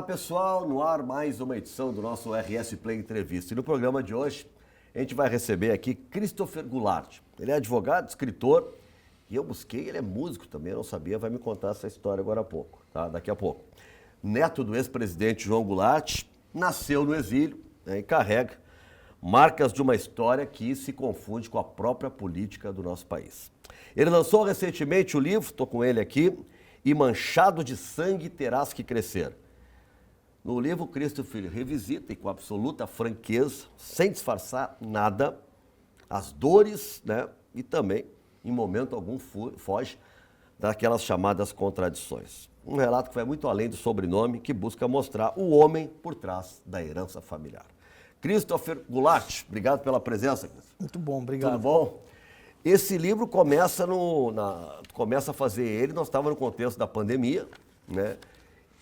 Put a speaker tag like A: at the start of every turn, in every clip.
A: Olá pessoal, no ar mais uma edição do nosso RS Play Entrevista. E no programa de hoje a gente vai receber aqui Christopher Goulart. Ele é advogado, escritor e eu busquei, ele é músico também, eu não sabia, vai me contar essa história agora há pouco, tá? Daqui a pouco. Neto do ex-presidente João Goulart, nasceu no exílio, né, e carrega marcas de uma história que se confunde com a própria política do nosso país. Ele lançou recentemente o livro, estou com ele aqui, E Manchado de Sangue Terás que Crescer. No livro, Christopher revisita e com absoluta franqueza, sem disfarçar nada, as dores, né, e também, em momento algum, foge daquelas chamadas contradições. Um relato que vai muito além do sobrenome, que busca mostrar o homem por trás da herança familiar. Christopher Goulart, obrigado pela presença.
B: Muito bom, obrigado.
A: Tudo bom? Esse livro começa a fazer ele, nós estávamos no contexto da pandemia, né?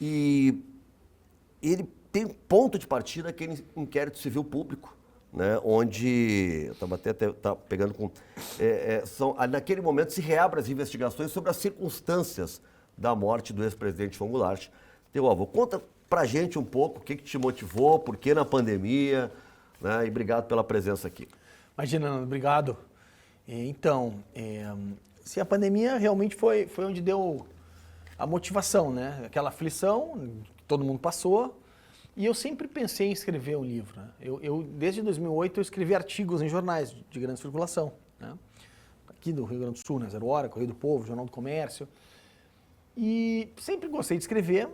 A: E ele tem ponto de partida aquele inquérito civil público, né? Onde, eu estava até pegando com... naquele momento se reabrem as investigações sobre as circunstâncias da morte do ex-presidente João Goulart. Teu avô, conta pra gente um pouco o que te motivou, por que na pandemia, né? E obrigado pela presença aqui.
B: Imagina, obrigado. Então, se a pandemia realmente foi onde deu a motivação, né? Aquela aflição, todo mundo passou, e eu sempre pensei em escrever um livro, né? Desde 2008, eu escrevi artigos em jornais de grande circulação, né? Aqui do Rio Grande do Sul, né? Zero Hora, Correio do Povo, Jornal do Comércio. E sempre gostei de escrever,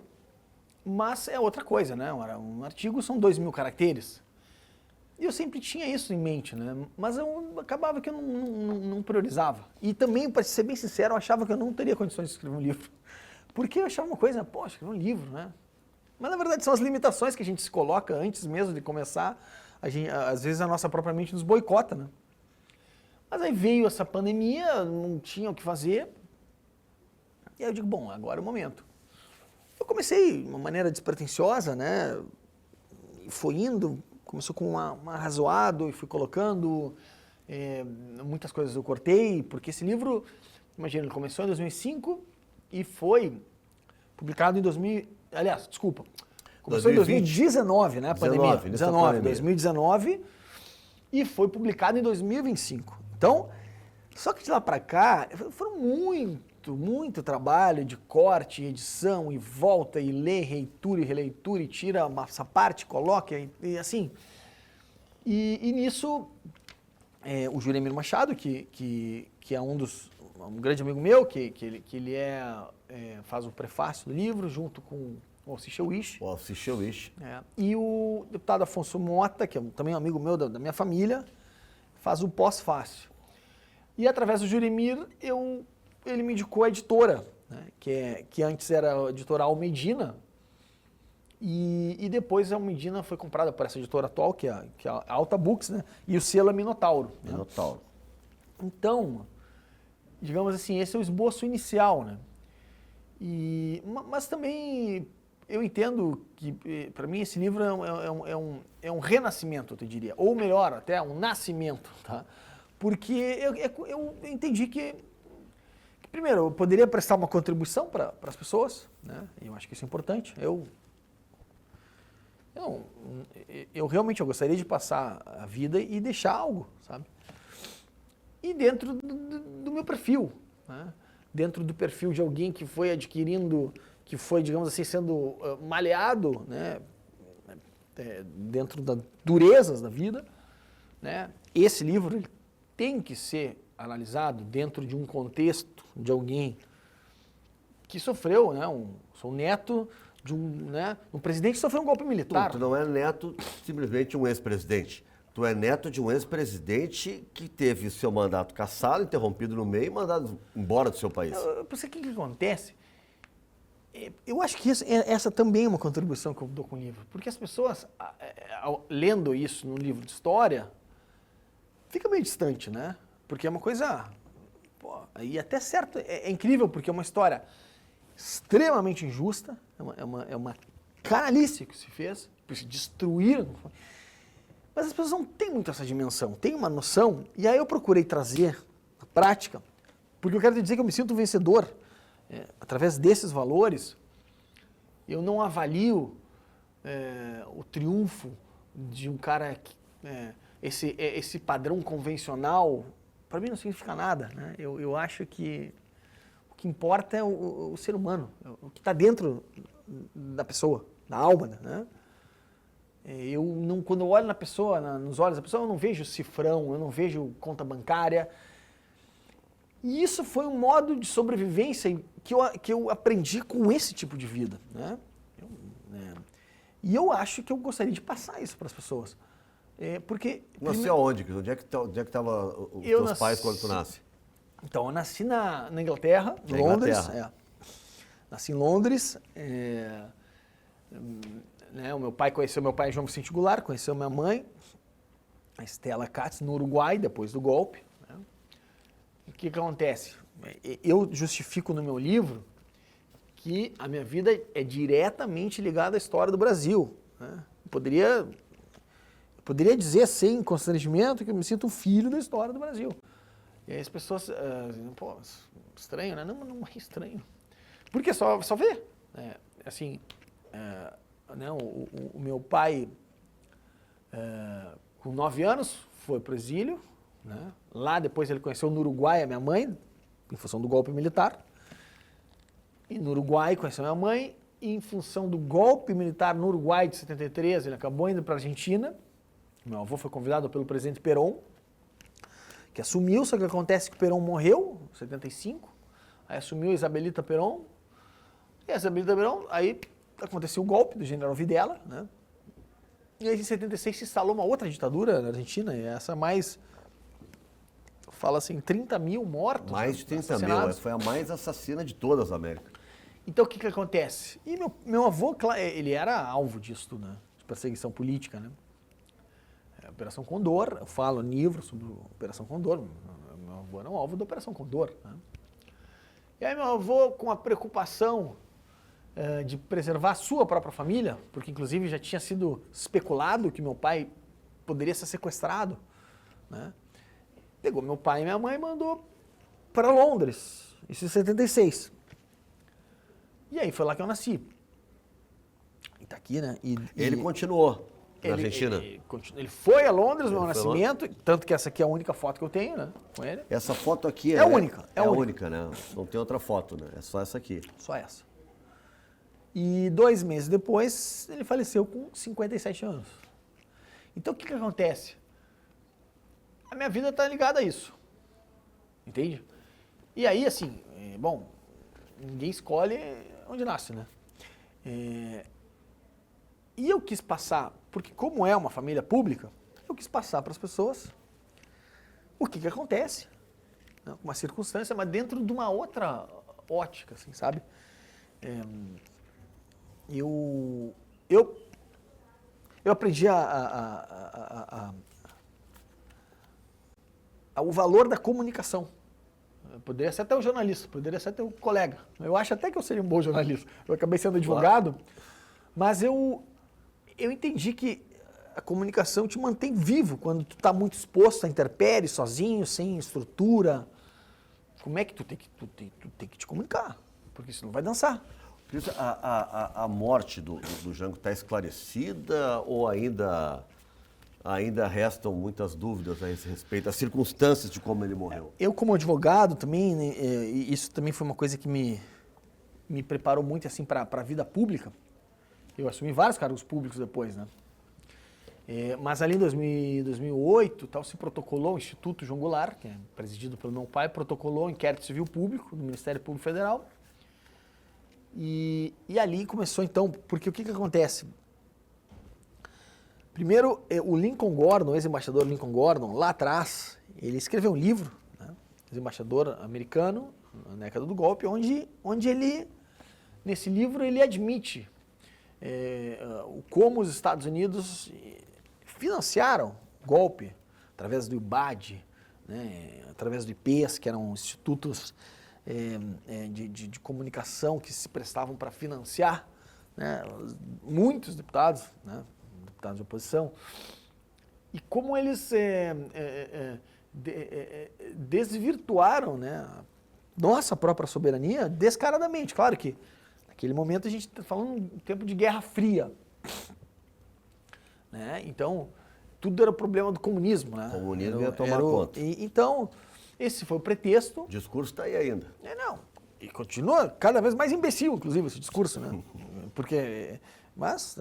B: mas é outra coisa, né? Um artigo são 2.000 caracteres. E eu sempre tinha isso em mente, né? Mas eu acabava que eu não priorizava. E também, para ser bem sincero, eu achava que eu não teria condições de escrever um livro. Porque eu achava uma coisa, pô, escrever um livro, né? Mas na verdade são as limitações que a gente se coloca antes mesmo de começar. Às vezes a nossa própria mente nos boicota, né? Mas aí veio essa pandemia, não tinha o que fazer. E aí eu digo, bom, agora é o momento. Eu comecei de uma maneira despretensiosa, né? Foi indo... Começou com um arrazoado e fui colocando, muitas coisas eu cortei, porque esse livro, imagina, ele começou em 2005 e foi publicado em 2019, né, a pandemia, 2019, e foi publicado em 2025. Então, só que de lá para cá, foram muito trabalho de corte, edição, e volta, e lê, reitura e releitura, e tira essa parte, coloca, e assim. E nisso, o Juremir Machado, que é um grande amigo meu, que ele faz o prefácio do livro, junto com o Alci Cheuich.
A: O Alci Cheuich.
B: E o deputado Afonso Mota, que é também um amigo meu da minha família, faz o pós-fácio. E através do Juremir, ele me indicou a editora, né, que antes era a editora Almedina, e depois a Almedina foi comprada por essa editora atual, que é a Alta Books, né, e o selo é Minotauro.
A: Minotauro.
B: Né? Então, digamos assim, esse é o esboço inicial, né? Mas também eu entendo que, para mim, esse livro é um renascimento, eu te diria, ou melhor, até um nascimento, tá? Porque eu entendi que primeiro, eu poderia prestar uma contribuição para as pessoas, né? Eu acho que isso é importante. Eu realmente gostaria de passar a vida e deixar algo, sabe? E dentro do meu perfil, né? Dentro do perfil de alguém que foi adquirindo, que foi, digamos assim, sendo maleado, né? Dentro das durezas da vida, né? Esse livro ele tem que ser analisado dentro de um contexto de alguém que sofreu, né? Sou neto de um presidente que sofreu um golpe militar.
A: Tu não é neto simplesmente de um ex-presidente. Tu é neto de um ex-presidente que teve seu mandato cassado, interrompido no meio e mandado embora do seu país.
B: Por isso, o que acontece? Eu acho que essa também é uma contribuição que eu dou com o livro. Porque as pessoas, lendo isso num livro de história, fica meio distante, né? Porque é uma coisa... Pô, e até certo, é incrível, porque é uma história extremamente injusta, é uma canalice que se fez, se destruíram. Mas as pessoas não têm muito essa dimensão, têm uma noção, e aí eu procurei trazer na prática, porque eu quero te dizer que eu me sinto vencedor. Através desses valores, eu não avalio o triunfo de um cara que, esse padrão convencional, para mim não significa nada, né? Eu acho que o que importa é o ser humano, o que está dentro da pessoa, da alma, né? Quando eu olho na pessoa, nos olhos da pessoa, eu não vejo cifrão, eu não vejo conta bancária. E isso foi um modo de sobrevivência que eu aprendi com esse tipo de vida, né? E eu acho que eu gostaria de passar isso para as pessoas. Porque...
A: Nasceu aonde? Onde é que estavam os teus pais quando tu nasce?
B: Então, eu nasci na Inglaterra, em Londres. Nasci em Londres. O meu pai conheceu meu pai João Vicente Goulart, conheceu minha mãe, a Stella Katz, no Uruguai, depois do golpe. Né? O que acontece? Eu justifico no meu livro que a minha vida é diretamente ligada à história do Brasil. Né? Eu poderia dizer sem constrangimento que eu me sinto um filho da história do Brasil. E aí as pessoas dizem, pô, estranho, né? Não é estranho. Porque só vê. Né? O meu pai, com 9 anos, foi para o exílio. Né? Lá depois ele conheceu no Uruguai a minha mãe, em função do golpe militar. E no Uruguai conheceu a minha mãe. E em função do golpe militar no Uruguai de 73, ele acabou indo para a Argentina. Meu avô foi convidado pelo presidente Perón, que assumiu, só que acontece que o Perón morreu, em 75. Aí assumiu a Isabelita Perón. E a Isabelita Perón, aí aconteceu o golpe do general Videla, né? E aí em 76 se instalou uma outra ditadura na Argentina, e essa mais, fala assim, 30 mil mortos.
A: Mais de 30 mil, foi a mais assassina de todas as Américas.
B: Então o que acontece? E meu avô, ele era alvo disso tudo, né? De perseguição política, né? Operação Condor, eu falo no livro sobre a Operação Condor, meu avô era um alvo da Operação Condor, né? E aí meu avô, com a preocupação de preservar a sua própria família, porque inclusive já tinha sido especulado que meu pai poderia ser sequestrado, né? Pegou meu pai e minha mãe e mandou para Londres, isso em 76. E aí foi lá que eu nasci. E tá aqui, né?
A: Ele continuou na Argentina?
B: Ele foi a Londres no meu nascimento, tanto que essa aqui é a única foto que eu tenho, né? Com ele.
A: Essa foto aqui
B: é única.
A: É a única, né? Não tem outra foto, né? É só essa aqui.
B: Só essa. E 2 meses depois, ele faleceu com 57 anos. Então, o que acontece? A minha vida está ligada a isso. Entende? E aí, assim, ninguém escolhe onde nasce, né? E eu quis passar, porque como é uma família pública, eu quis passar para as pessoas o que acontece, né? Uma circunstância, mas dentro de uma outra ótica, assim, sabe? Eu aprendi o valor da comunicação. Eu poderia ser até um jornalista, poderia ser até um colega. Eu acho até que eu seria um bom jornalista. Eu acabei sendo advogado, mas eu entendi que a comunicação te mantém vivo quando tu está muito exposto à intempérie, sozinho, sem estrutura. Como é que tu tem que te comunicar? Porque senão vai dançar.
A: A morte do Jango está esclarecida ou ainda restam muitas dúvidas a esse respeito, as circunstâncias de como ele morreu?
B: Eu, como advogado também, né, isso também foi uma coisa que me preparou muito assim, para a vida pública. Eu assumi vários cargos públicos depois, né? Mas ali em 2008, se protocolou o Instituto João Goulart, que é presidido pelo meu pai, protocolou o inquérito civil público do Ministério Público Federal. E ali começou então, porque o que acontece? Primeiro, o Lincoln Gordon, o ex-embaixador Lincoln Gordon, lá atrás, ele escreveu um livro, né? Ex-embaixador americano, na década do golpe, onde ele, nesse livro, ele admite como os Estados Unidos financiaram o golpe através do IBAD, né? Através do IPES, que eram institutos de comunicação que se prestavam para financiar, né? Muitos deputados, né? Deputados de oposição, e como eles desvirtuaram, né, a nossa própria soberania descaradamente. Claro que naquele momento a gente está falando um tempo de Guerra Fria, Né? Então, tudo era problema do comunismo. Né?
A: O comunismo ia tomar conta.
B: Então, esse foi o pretexto.
A: O discurso está aí ainda.
B: Não. E continua cada vez mais imbecil, inclusive, esse discurso, né? Porque... Mas,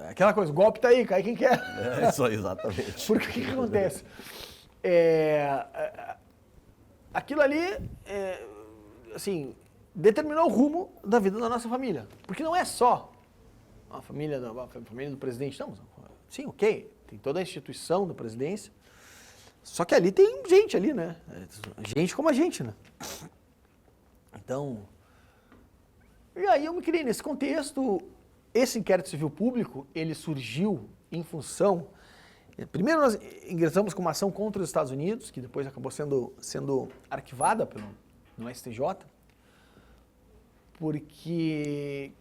B: aquela coisa, o golpe tá aí, cai quem quer.
A: É isso aí, exatamente.
B: Porque o que acontece? Aquilo ali, assim, determinou o rumo da vida da nossa família. Porque não é só a família do presidente, não. Sim, ok, tem toda a instituição da presidência, só que ali tem gente ali, né? Gente como a gente, né? Então, e aí eu me criei nesse contexto. Esse inquérito civil público, ele surgiu em função... Primeiro nós ingressamos com uma ação contra os Estados Unidos, que depois acabou sendo arquivada no STJ, porque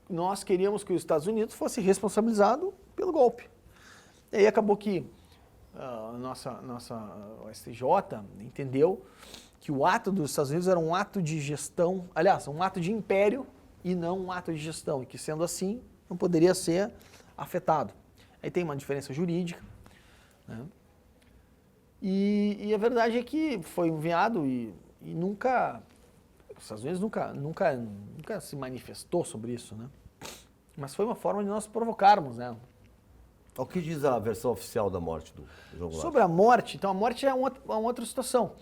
B: nós queríamos que os Estados Unidos fosse responsabilizado pelo golpe. E aí acabou que o STJ entendeu que o ato dos Estados Unidos era um ato de gestão, aliás, um ato de império, e não um ato de gestão, e que sendo assim, não poderia ser afetado. Aí tem uma diferença jurídica, né? E a verdade é que foi enviado e nunca, os Estados Unidos nunca se manifestou sobre isso, né? Mas foi uma forma de nós provocarmos, né?
A: O que diz a versão oficial da morte do João Goulart?
B: Sobre a morte, então a morte é uma outra situação.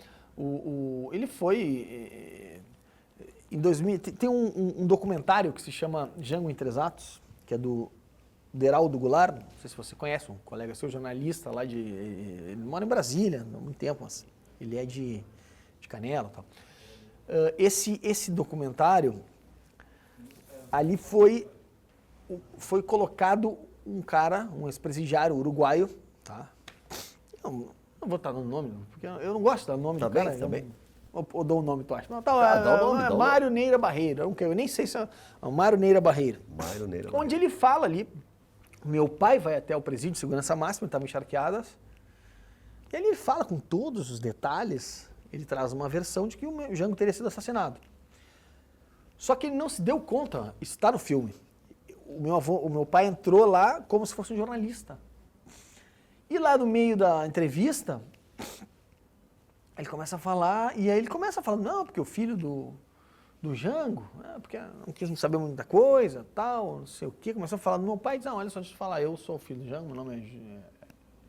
B: Ele foi... Em 2000, tem um documentário que se chama Jango em Três Atos, que é do Deraldo Goulart, não sei se você conhece, um colega seu, jornalista lá ele mora em Brasília há muito tempo, mas ele é de Canela e tal. Esse documentário, ali foi colocado um cara, um ex-presidiário uruguaio, tá? Não vou estar dando nome, porque eu não gosto de dar nome do cara.
A: Tá bem.
B: Ou dou um nome, tu acha? Não,
A: dá o nome.
B: Mário Neira Barreira. Eu nem sei se é o Mário Neira Barreira.
A: Mário Neira
B: Onde ele fala ali, meu pai vai até o presídio de segurança máxima, estava encharqueadas, e ali ele fala com todos os detalhes, ele traz uma versão de que o Jango teria sido assassinado. Só que ele não se deu conta, isso está no filme. O meu pai entrou lá como se fosse um jornalista. E lá no meio da entrevista, ele começa a falar, e aí ele começa a falar, não, porque o filho do Jango, porque não quis saber muita coisa, tal, não sei o quê. Começou a falar do meu pai, diz, não, olha só, deixa eu falar, eu sou o filho do Jango, meu nome é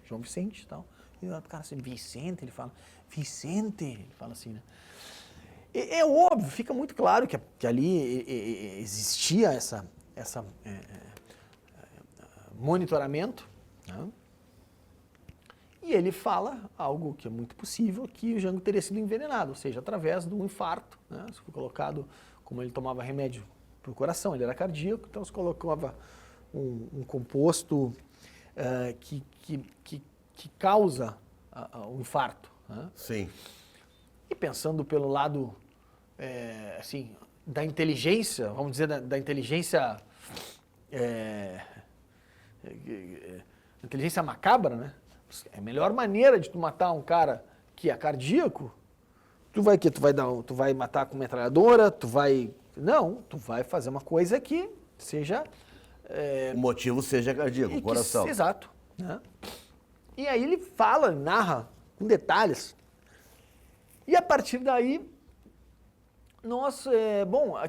B: João Vicente e tal. E o cara assim, Vicente, ele fala, Vicente, ele fala assim, né? É óbvio, fica muito claro que ali existia essa monitoramento, né? E ele fala algo que é muito possível, que o Jango teria sido envenenado, ou seja, através de um infarto, né? Se foi colocado, como ele tomava remédio para o coração, ele era cardíaco, então se colocava um composto que causa o infarto, né?
A: Sim.
B: E pensando pelo lado, assim, da inteligência, vamos dizer, da inteligência, inteligência macabra, né? É a melhor maneira de tu matar um cara que é cardíaco, tu vai matar com metralhadora, não, tu vai fazer uma coisa que seja...
A: O motivo seja cardíaco, o coração.
B: Exato. Né? E aí ele fala, narra com detalhes. E a partir daí,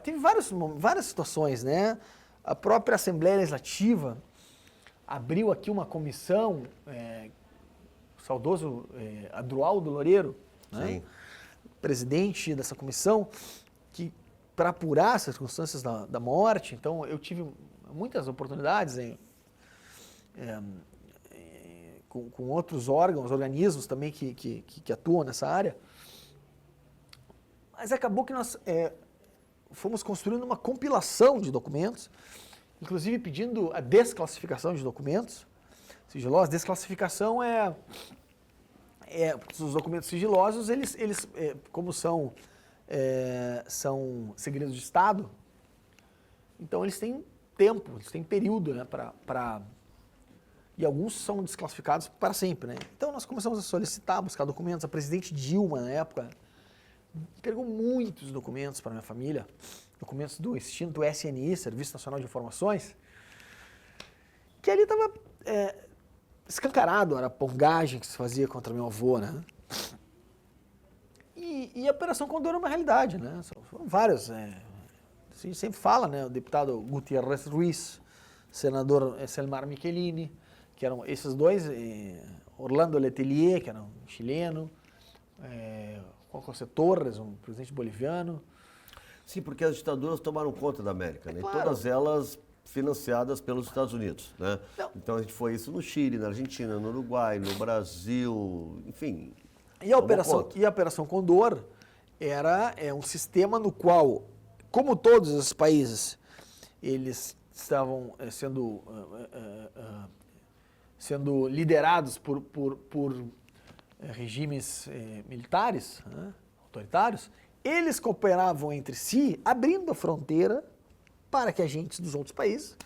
B: teve várias situações, né? A própria Assembleia Legislativa abriu aqui uma comissão, o saudoso Adroaldo Loureiro, né? Presidente dessa comissão, que para apurar as circunstâncias da morte, então eu tive muitas oportunidades com outros organismos também que atuam nessa área, mas acabou que nós fomos construindo uma compilação de documentos, inclusive pedindo a desclassificação de documentos sigilosos. Desclassificação os documentos sigilosos, eles como são segredos de Estado, então eles têm tempo, eles têm período, né, e alguns são desclassificados para sempre, né? Então nós começamos a solicitar, buscar documentos. A presidente Dilma, na época, entregou muitos documentos para a minha família, documentos do extinto SNI, Serviço Nacional de Informações, Porque ali estava escancarado a arapongagem que se fazia contra meu avô, né? E a Operação Condor é uma realidade, né? Foram vários. A gente sempre fala, né? O deputado Gutierrez Ruiz, senador Selmar Michelini, que eram esses dois, Orlando Letelier, que era um chileno, Juan José Torres, um presidente boliviano.
A: Sim, porque as ditaduras tomaram conta da América, né?
B: Claro.
A: E todas elas financiadas pelos Estados Unidos, né?
B: Não.
A: Então a gente foi isso no Chile, na Argentina, no Uruguai, no Brasil, enfim.
B: E a
A: tomou
B: Operação Condor é um sistema no qual, como todos os países, eles estavam sendo liderados por regimes militares, né, autoritários, eles cooperavam entre si, abrindo a fronteira para que agentes dos outros países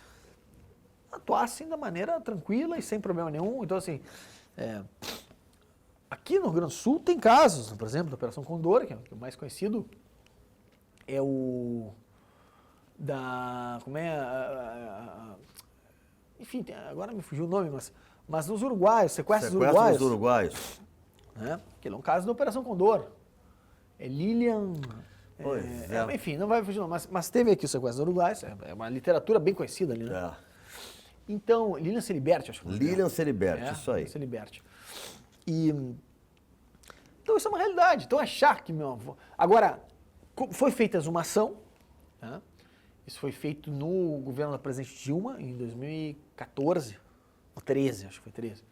B: atuassem da maneira tranquila e sem problema nenhum. Então, assim, aqui no Rio Grande do Sul tem casos, por exemplo, da Operação Condor, que é o mais conhecido, é o da... como é? Enfim, agora me fugiu o nome, mas nos uruguaios, sequestros uruguaios.
A: dos uruguaios.
B: Né? Que é um caso da Operação Condor. É Lilian... enfim, não vai fugir não, mas teve aqui o sequestro dos uruguaios, é uma literatura bem conhecida ali, né? Então, Lilian Celiberti, acho que foi.
A: Lilian Celiberti, isso aí.
B: Lilian Celiberti. Então isso é uma realidade. Então achar que meu avô... Agora, foi feita a exumação, né? Isso foi feito no governo da presidente Dilma, em 2014, ou 13, acho que foi 13.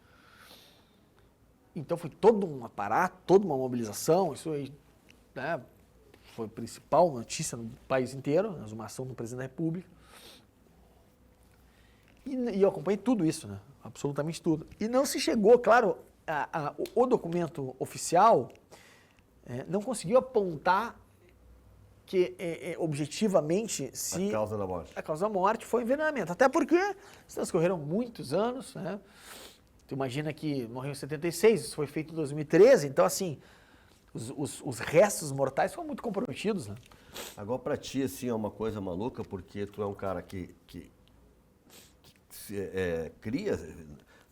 B: Então foi todo um aparato, toda uma mobilização, isso aí, né, foi a principal notícia no país inteiro, a exumação do presidente da República. E eu acompanhei tudo isso, né? Absolutamente tudo. E não se chegou, claro, o documento oficial não conseguiu apontar que objetivamente se...
A: A causa da morte.
B: A causa da morte foi envenenamento. Até porque transcorreram muitos anos, né? Tu imagina que morreu em 76, isso foi feito em 2013, então assim, os restos mortais foram muito comprometidos, né?
A: Agora, pra ti, assim, é uma coisa maluca, porque tu é um cara que cria,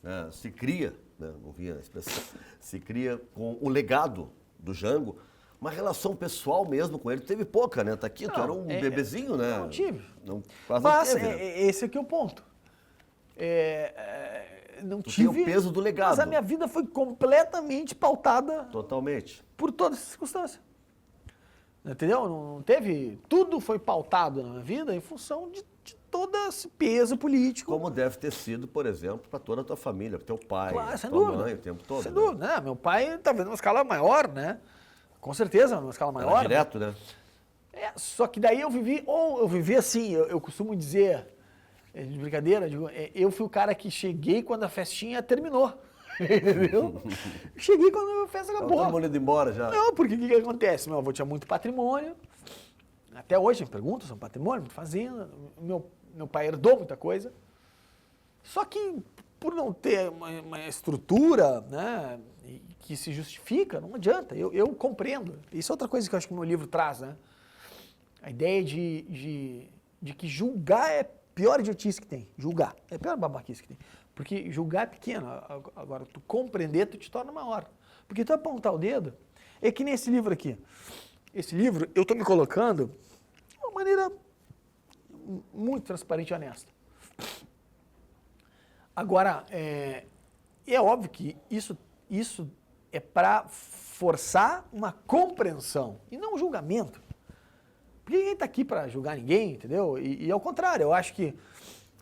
A: né, se cria, né, não via a expressão, se cria com o legado do Jango, uma relação pessoal mesmo com ele. Tu teve pouca, né? Tá aqui, tu era um bebezinho, né?
B: Não tive.
A: Quase
B: mas
A: não teve, né?
B: esse aqui é o ponto. Não
A: Tu
B: tive...
A: tem o peso do legado.
B: Mas a minha vida foi completamente pautada...
A: Totalmente.
B: Por toda essa circunstância. Entendeu? Não teve... Tudo foi pautado na minha vida em função de todo esse peso político.
A: Como deve ter sido, por exemplo, para toda a tua família, para teu pai,
B: Claro, sem
A: tua
B: dúvida.
A: mãe, o tempo todo.
B: Sem
A: né?
B: dúvida, né? Meu pai tá vendo uma escala maior, né? Com certeza, numa escala
A: Era
B: maior.
A: direto, né?
B: Só que daí eu vivi assim, eu costumo dizer, de brincadeira, eu fui o cara que cheguei quando a festinha terminou. Entendeu? Cheguei quando a festa acabou.
A: Todo mundo indo embora já.
B: Não, porque o que acontece? Meu avô tinha muito patrimônio, até hoje me perguntam sobre patrimônio, muito fazenda, meu pai herdou muita coisa, só que por não ter uma estrutura, né, que se justifica, não adianta, eu compreendo. Isso é outra coisa que eu acho que o meu livro traz, né? A ideia de que julgar é a pior idiotice que tem. Julgar é a pior babaquice que tem. Porque julgar é pequeno. Agora, tu compreender, tu te torna maior. Porque tu apontar o dedo, é que nem esse livro aqui. Esse livro, eu estou me colocando de uma maneira muito transparente e honesta. Agora, é óbvio que isso é para forçar uma compreensão e não um julgamento. Porque ninguém está aqui para julgar ninguém, entendeu? E ao contrário, eu acho que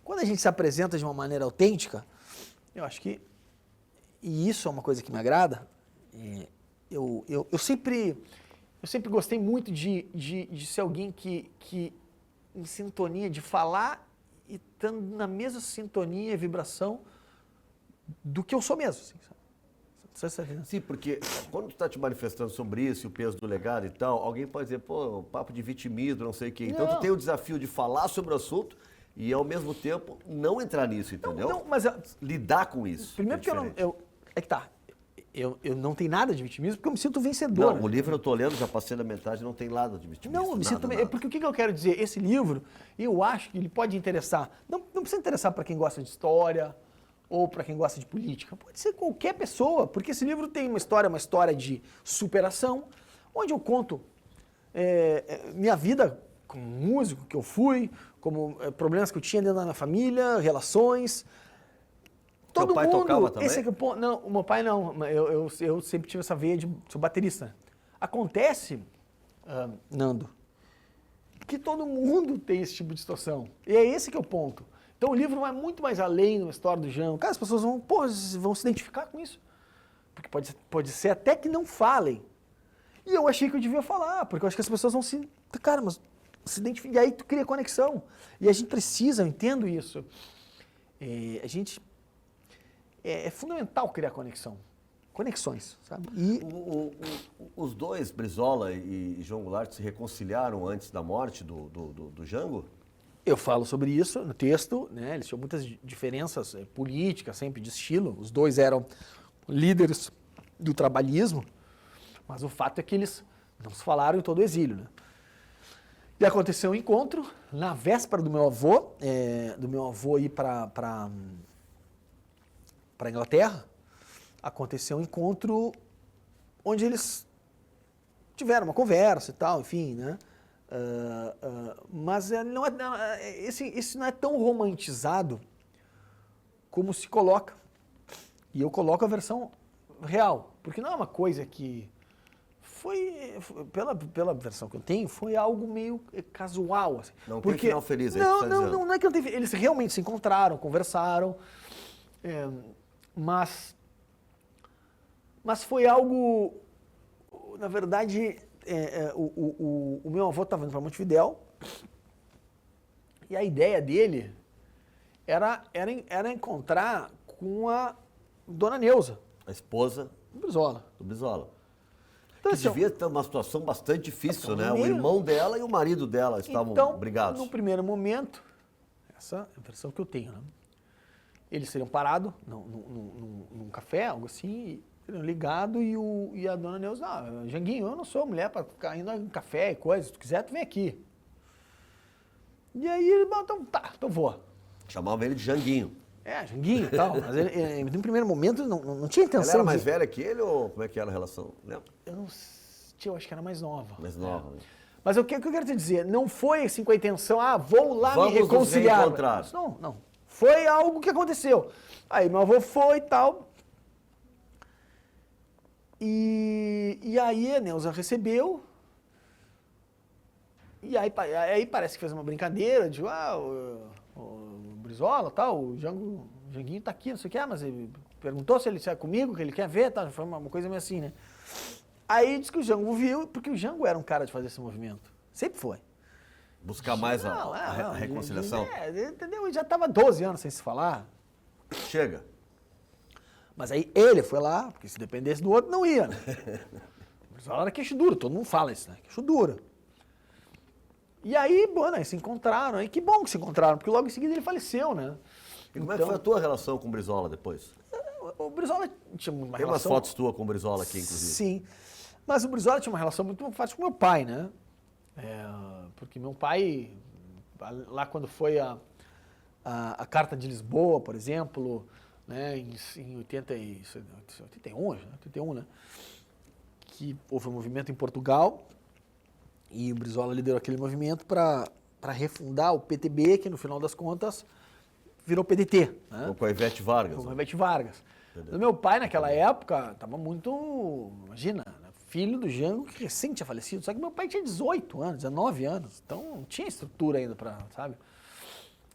B: quando a gente se apresenta de uma maneira autêntica, eu acho que, e isso é uma coisa que me agrada, eu sempre gostei muito de ser alguém que em sintonia, de falar e estando na mesma sintonia e vibração do que eu sou mesmo. Assim, sabe?
A: Sim, porque quando tu está te manifestando sobre isso, o peso do legado e tal, alguém pode dizer, pô, papo de vitimismo, não sei o quê. Então tu tem o desafio de falar sobre o assunto e ao mesmo tempo não entrar nisso, entendeu?
B: Não, mas
A: lidar com isso.
B: Primeiro que eu não tenho nada de vitimismo porque eu me sinto vencedor.
A: Não, o livro eu tô lendo, já passei da metade, não tem nada de vitimismo.
B: Não, eu me sinto... Porque o que eu quero dizer? Esse livro, eu acho que ele pode interessar, não não precisa interessar para quem gosta de história ou para quem gosta de política. Pode ser qualquer pessoa, porque esse livro tem uma história de superação, onde eu conto minha vida como músico que eu fui, como problemas que eu tinha dentro da minha família, relações. Todo
A: pai
B: mundo,
A: tocava também?
B: esse é que não, o meu pai não, eu sempre tive essa veia de sou baterista. Acontece, Nando, que todo mundo tem esse tipo de situação. E é esse que é o ponto. Então o livro vai muito mais além da história do Jango. Cara, as pessoas vão se identificar com isso. Porque pode ser até que não falem. E eu achei que eu devia falar, porque eu acho que as pessoas vão se... Cara, mas se identificam. E aí tu cria conexão. E a gente precisa, eu entendo isso. É fundamental criar conexão. Conexões, sabe? E
A: Os dois, Brizola e João Goulart, se reconciliaram antes da morte do Jango?
B: eu falo sobre isso no texto, né? Eles tinham muitas diferenças políticas, sempre de estilo. Os dois eram líderes do trabalhismo, mas o fato é que eles não se falaram em todo o exílio, né? E aconteceu um encontro na véspera do meu avô ir para Inglaterra. Aconteceu um encontro onde eles tiveram uma conversa e tal, enfim, né? Mas esse não é tão romantizado como se coloca. E eu coloco a versão real, porque não é uma coisa que pela versão que eu tenho, foi algo meio casual. Assim.
A: Não
B: porque,
A: tem final feliz, é
B: não,
A: isso que você tá dizendo.
B: não é que não tem, eles realmente se encontraram, conversaram, mas foi algo, na verdade, o meu avô estava indo para Montevidéu e a ideia dele era encontrar com a Dona Neuza,
A: A esposa
B: do Brizola.
A: do Brizola.
B: Então,
A: Que
B: assim,
A: devia ter uma situação bastante difícil, né? O
B: meio-
A: irmão dela e o marido dela estavam brigados.
B: no primeiro momento, essa é a versão que eu tenho, né? Eles seriam parados num café, algo assim, seriam ligados e a Dona Neuza, Janguinho, eu não sou mulher para ficar indo em café e coisa, se tu quiser, tu vem aqui. E aí ele então tá, então vou.
A: Chamavam ele de Janguinho.
B: Janguinho e tal, mas ele, no primeiro momento não tinha intenção
A: Ela era mais
B: de...
A: velha que ele ou como é que era a relação? Lembra?
B: Eu acho que era mais nova.
A: Mais nova. Né?
B: Mas o que eu quero te dizer, não foi assim com a intenção, vou lá
A: Vamos
B: me
A: nos
B: reconciliar.
A: reencontrar.
B: Não. Foi algo que aconteceu. Aí meu avô foi e tal. E aí a Neuza recebeu. E aí parece que fez uma brincadeira, de o Brizola, tal, o Janguinho tá aqui, não sei o que, mas ele perguntou se ele sai comigo, que ele quer ver, tá? Foi uma coisa meio assim, né? Aí disse que o Jango viu, porque o Jango era um cara de fazer esse movimento. Sempre foi.
A: Buscar mais a reconciliação.
B: Entendeu? Ele já estava 12 anos sem se falar.
A: Chega.
B: Mas aí ele foi lá, porque se dependesse do outro, não ia, né? O Brizola era queixo duro, todo mundo fala isso, né? Queixo duro. E aí, aí se encontraram. E que bom que se encontraram, porque logo em seguida ele faleceu, né?
A: E como é que foi a tua relação com o Brizola depois?
B: O Brizola tinha uma
A: Tem umas
B: relação...
A: fotos tuas com o Brizola aqui, inclusive.
B: Sim. Mas o Brizola tinha uma relação muito forte com meu pai, né? Porque meu pai, lá quando foi a Carta de Lisboa, por exemplo, né, em 81, né? Que houve um movimento em Portugal e o Brizola liderou aquele movimento para refundar o PTB, que no final das contas virou PDT. Né?
A: Com a Ivete Vargas.
B: Com a Ivete Vargas. O meu pai, naquela época, estava muito, imagina, filho do Jango, que recém tinha falecido, só que meu pai tinha 18 anos, 19 anos, então não tinha estrutura ainda para, sabe?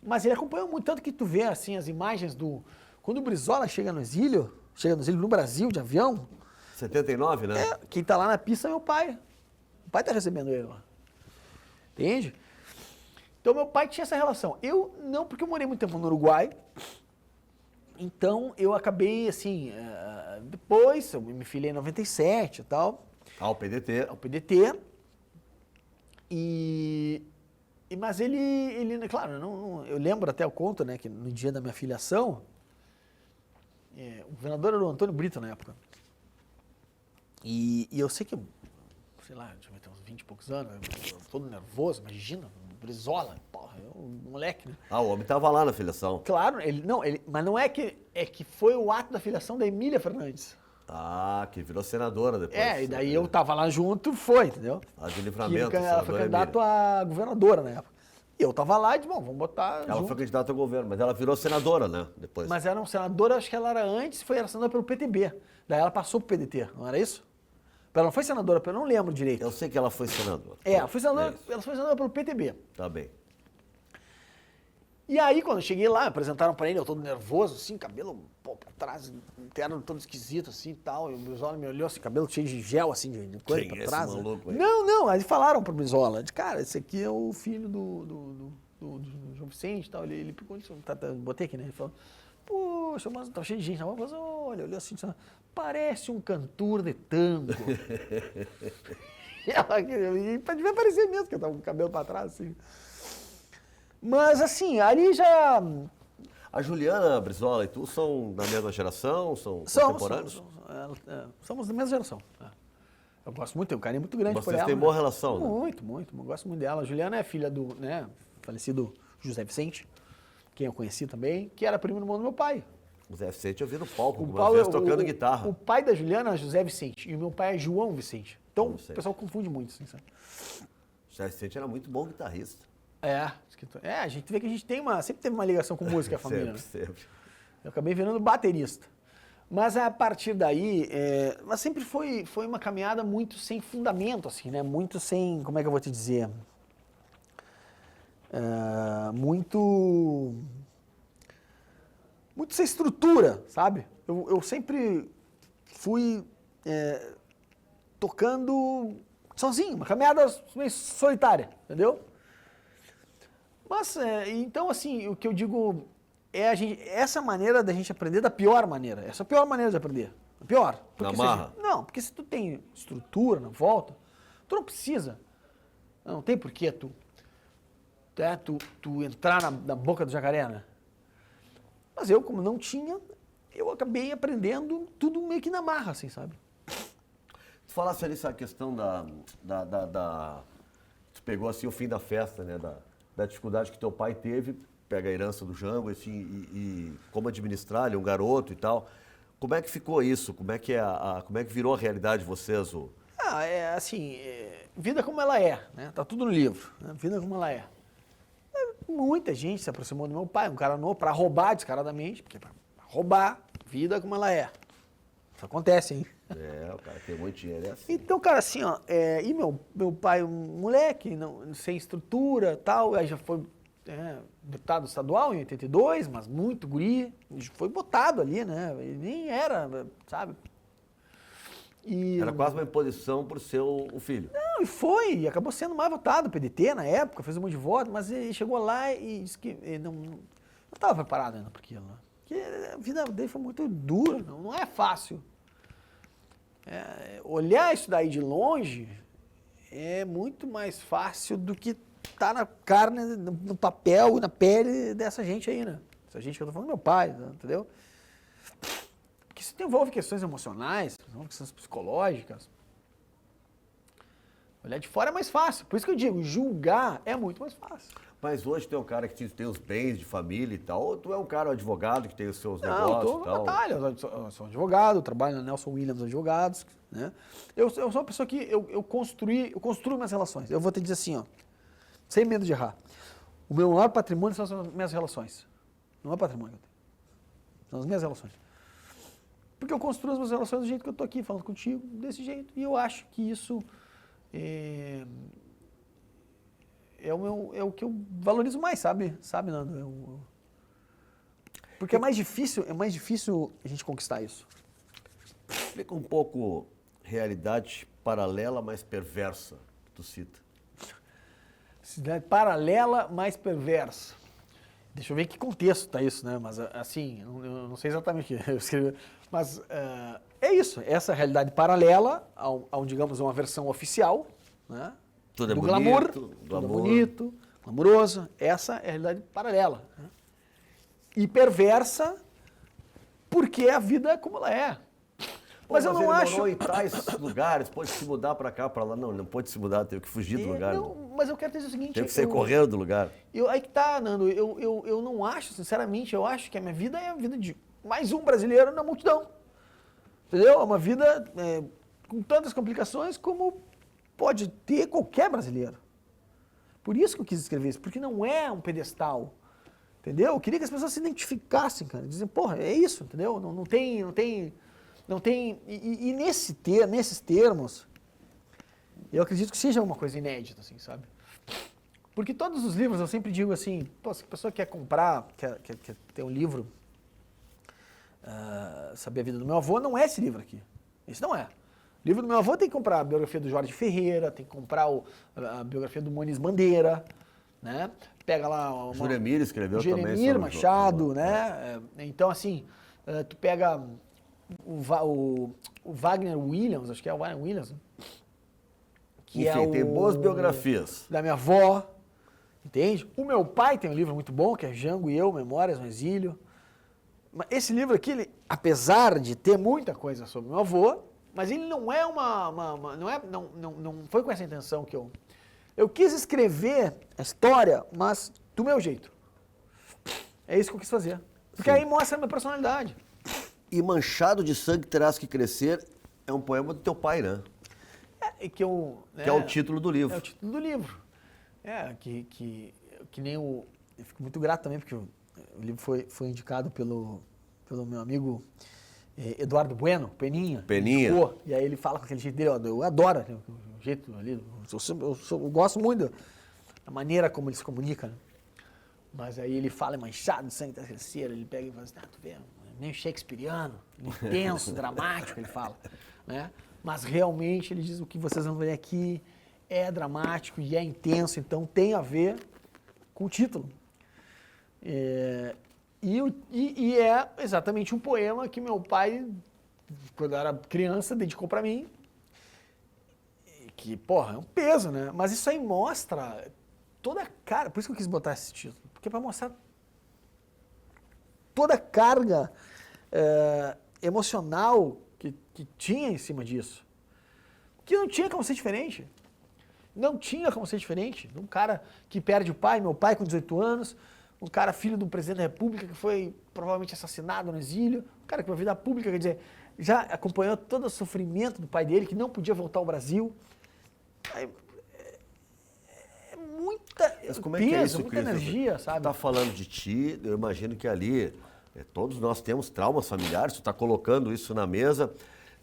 B: Mas ele acompanhou muito, tanto que tu vê, assim, as imagens quando o Brizola chega no exílio no Brasil, de avião...
A: 79, né?
B: Quem tá lá na pista é meu pai. O pai tá recebendo ele lá. Entende? Então, meu pai tinha essa relação. Eu não, porque eu morei muito tempo no Uruguai. Então, eu acabei, assim, depois, eu me filiei em 97 e tal.
A: Ao PDT.
B: Ao PDT. Mas ele claro, eu lembro até o conto, né, que no dia da minha filiação, o governador era o Antônio Brito na época. E eu sei que, sei lá, tinha uns 20 e poucos anos, todo nervoso, imagina, Brizola, porra, porra, eu, moleque, né?
A: Ah, o homem estava lá na filiação.
B: Claro, mas não é que foi o ato da filiação da Emília Fernandes.
A: Ah, que virou senadora depois.
B: E daí eu tava lá junto, foi, entendeu?
A: A de Livramento,
B: Que ela foi
A: senadora
B: candidata
A: Emília.
B: a governadora na época. E eu tava lá e disse, bom, vamos botar
A: Ela
B: junto.
A: foi candidata ao governo, mas ela virou senadora, né? Depois.
B: Mas era uma senadora, acho que ela era antes, era senadora pelo PTB. Daí ela passou pro PDT, não era isso? Ela não foi senadora, eu não lembro direito.
A: Eu sei que ela foi senadora.
B: Ela foi senadora,
A: É isso.
B: ela foi senadora pelo PTB.
A: Tá bem.
B: E aí, quando eu cheguei lá, me apresentaram pra ele, eu todo nervoso, assim, cabelo, pô, pra trás, interno todo esquisito, assim, e tal. E o Brizola me olhou, assim, cabelo cheio de gel, assim, de coisa
A: Quem
B: pra
A: é esse
B: trás.
A: maluco aí?
B: Não, aí falaram pro Brizola, de cara, esse aqui é o filho do João Vicente e tal. Ele pegou isso, botei aqui, né? Ele falou, poxa, mas tá cheio de gente. Mas olha, olhou assim, parece um cantor de tango. E devia parecer mesmo, que eu tava com o cabelo pra trás, assim. Mas, assim, ali já...
A: A Juliana Brizola e tu são da mesma geração? São contemporâneos?
B: Somos da mesma geração. Eu gosto muito, tenho um carinho muito grande por
A: Vocês
B: ela.
A: têm boa relação, né?
B: Muito. Eu gosto muito dela. A Juliana é filha do, né, falecido José Vicente, quem eu conheci também, que era primo irmão do meu pai.
A: O Zé Vicente eu vi no palco,
B: O
A: uma
B: Paulo,
A: vez tocando guitarra.
B: O pai da Juliana é José Vicente e o meu pai é João Vicente. Então,
A: João Vicente.
B: o pessoal confunde muito, assim, sabe?
A: O Zé Vicente era muito bom guitarrista.
B: A gente vê que a gente sempre teve uma ligação com música, a família, né?
A: Sempre.
B: Eu acabei virando baterista. Mas a partir daí, mas sempre foi uma caminhada muito sem fundamento, assim, né? Muito sem, como é que eu vou te dizer? Muito sem estrutura, sabe? Eu sempre fui tocando sozinho, uma caminhada meio solitária, entendeu? Mas, então, assim, o que eu digo é essa maneira da gente aprender da pior maneira. Essa é a pior maneira de aprender. A pior.
A: Na marra?
B: Não, porque se tu tem estrutura na volta, tu não precisa. Não tem porquê tu entrar na boca do jacaré, né? Mas eu, como não tinha, eu acabei aprendendo tudo meio que na marra, assim, sabe?
A: Tu falasse ali essa questão Tu pegou assim o fim da festa, né? Da dificuldade que teu pai teve, pega a herança do Jango, assim, e como administrar, ele é um garoto e tal. Como é que ficou isso? Como é que, como é que virou a realidade de vocês?
B: Vida como ela é, né? Tá tudo no livro, né? Vida como ela é. Muita gente se aproximou do meu pai, um cara novo, pra roubar descaradamente, porque pra roubar, vida como ela é. Isso acontece, hein?
A: O cara tem muito dinheiro, é assim.
B: Então, cara, assim, e meu pai, um moleque, sem estrutura tal, aí já foi deputado estadual em 82, mas muito guri, foi botado ali, né? Ele nem era, sabe?
A: Era quase uma imposição por ser o filho.
B: Não, e acabou sendo mais votado, o PDT na época, fez um monte de voto, mas ele chegou lá e disse que ele não estava preparado ainda para aquilo, né? Porque a vida dele foi muito dura, não é fácil. Olhar isso daí de longe é muito mais fácil do que tá na carne, no papel e na pele dessa gente aí, né? Essa gente que eu tô falando, meu pai, entendeu? Porque isso envolve questões emocionais, questões psicológicas. Olhar de fora é mais fácil. Por isso que eu digo, julgar é muito mais fácil.
A: Mas hoje tem um cara que tem os bens de família e tal, ou tu é um cara advogado que tem os seus
B: Não,
A: negócios
B: eu
A: e
B: tô
A: tal?
B: na batalha, eu sou advogado, trabalho na Nelson Williams Advogados, né? Eu sou uma pessoa que eu construo minhas relações. Eu vou te dizer assim, sem medo de errar. O meu maior patrimônio são as minhas relações. Não é patrimônio que eu tenho. São as minhas relações. Porque eu construo as minhas relações do jeito que eu tô aqui, falando contigo, desse jeito. E eu acho que isso é o que eu valorizo mais, sabe, Nando? Porque é mais difícil a gente conquistar isso.
A: Explica um pouco realidade paralela, mas perversa, que tu cita.
B: Cidade paralela, mais perversa. Deixa eu ver em que contexto está isso, né? Mas, assim, eu não sei exatamente o que eu escrevi, mas é isso. Essa realidade paralela ao, digamos, uma versão oficial, né?
A: Tudo é
B: do
A: bonito,
B: glamour,
A: glamour.
B: tudo é bonito, glamouroso. Essa é a realidade paralela. Né? E perversa porque a vida é como ela é. Mas eu não
A: ele
B: acho...
A: morou em tais lugares, pode se mudar para cá, para lá. Não pode se mudar, teve que fugir do lugar.
B: Não, mas eu quero dizer o seguinte...
A: Teve que sair correndo do lugar.
B: Aí que tá, Nando, eu não acho, sinceramente, eu acho que a minha vida é a vida de mais um brasileiro na multidão. Entendeu? É uma vida com tantas complicações como pode ter qualquer brasileiro. Por isso que eu quis escrever isso, porque não é um pedestal, entendeu? Eu queria que as pessoas se identificassem, cara, dizem, porra, é isso, entendeu? Não tem, e nesses termos, eu acredito que seja uma coisa inédita, assim, sabe? Porque todos os livros, eu sempre digo assim, pô, se a pessoa quer comprar, quer ter um livro, Saber a Vida do Meu Avô, não é esse livro aqui, esse não é. O livro do meu avô tem que comprar a biografia do Jorge Ferreira, tem que comprar a biografia do Moniz Bandeira, né? Pega lá...
A: O Juremir escreveu também.
B: Jeremir Machado, né? Então, assim, tu pega o Wagner Williams, acho que é o Wagner Williams, né? Que
A: enfim, tem boas biografias.
B: Da minha avó, entende? O meu pai tem um livro muito bom, que é Jango e Eu, Memórias no Exílio. Esse livro aqui, ele, apesar de ter muita coisa sobre meu avô, mas ele não é não foi com essa intenção que eu quis escrever a história, mas do meu jeito. É isso que eu quis fazer. Porque aí mostra a minha personalidade.
A: E Manchado de Sangue Terás que Crescer é um poema do teu pai, né?
B: Que é o título do livro. É o título do livro. Que nem o... Eu fico muito grato também, porque o livro foi indicado pelo meu amigo Eduardo Bueno, Peninha.
A: Peninha.
B: E aí ele fala com aquele jeito dele, eu adoro o jeito ali, eu gosto muito da maneira como ele se comunica, né? Mas aí ele fala, Manchado de Sangue Terceiro, ele pega e fala assim, tu vê, meio shakespeariano, intenso, dramático, ele fala, né? Mas realmente ele diz, o que vocês vão ver aqui é dramático e é intenso, então tem a ver com o título. E é exatamente um poema que meu pai, quando eu era criança, dedicou pra mim. Que, porra, é um peso, né? Mas isso aí mostra toda a carga. Por isso que eu quis botar esse título. Porque é pra mostrar toda a carga emocional que tinha em cima disso. Que não tinha como ser diferente. Não tinha como ser diferente. Um cara que perde o pai, meu pai com 18 anos... Um cara filho do presidente da República que foi provavelmente assassinado no exílio. Um cara que foi vida pública, quer dizer, já acompanhou todo o sofrimento do pai dele, que não podia voltar ao Brasil. É muita
A: Mas como
B: peso,
A: é que é isso,
B: muita
A: Cris?
B: energia, sabe?
A: Tu tá falando de ti, eu imagino que ali todos nós temos traumas familiares, tu tá colocando isso na mesa.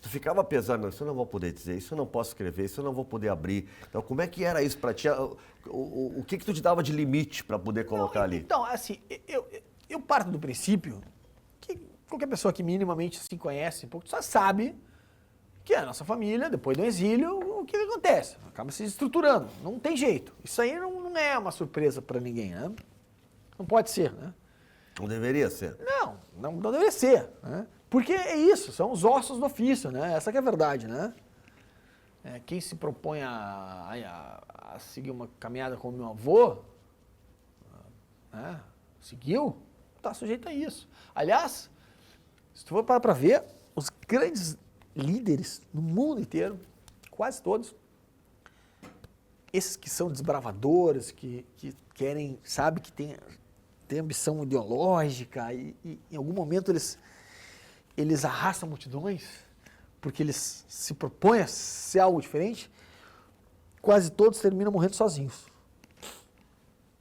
A: Tu ficava pesando, isso eu não vou poder dizer, isso eu não posso escrever, isso eu não vou poder abrir. Então, como é que era isso para ti? O que tu te dava de limite para poder colocar ali?
B: Então, assim, eu parto do princípio que qualquer pessoa que minimamente se conhece um pouco só sabe que a nossa família, depois do exílio, o que acontece? Acaba se estruturando, não tem jeito. Isso aí não é uma surpresa para ninguém, né? Não pode ser, né?
A: Não deveria ser.
B: Não deveria ser, né? Porque é isso, são os ossos do ofício, né? Essa que é a verdade, né? Quem se propõe a seguir uma caminhada como meu avô, né? Seguiu, está sujeito a isso. Aliás, se tu for parar para ver, os grandes líderes no mundo inteiro, quase todos, esses que são desbravadores, que querem, sabe, que tem ambição ideológica e em algum momento eles arrastam multidões porque eles se propõem a ser algo diferente, quase todos terminam morrendo sozinhos.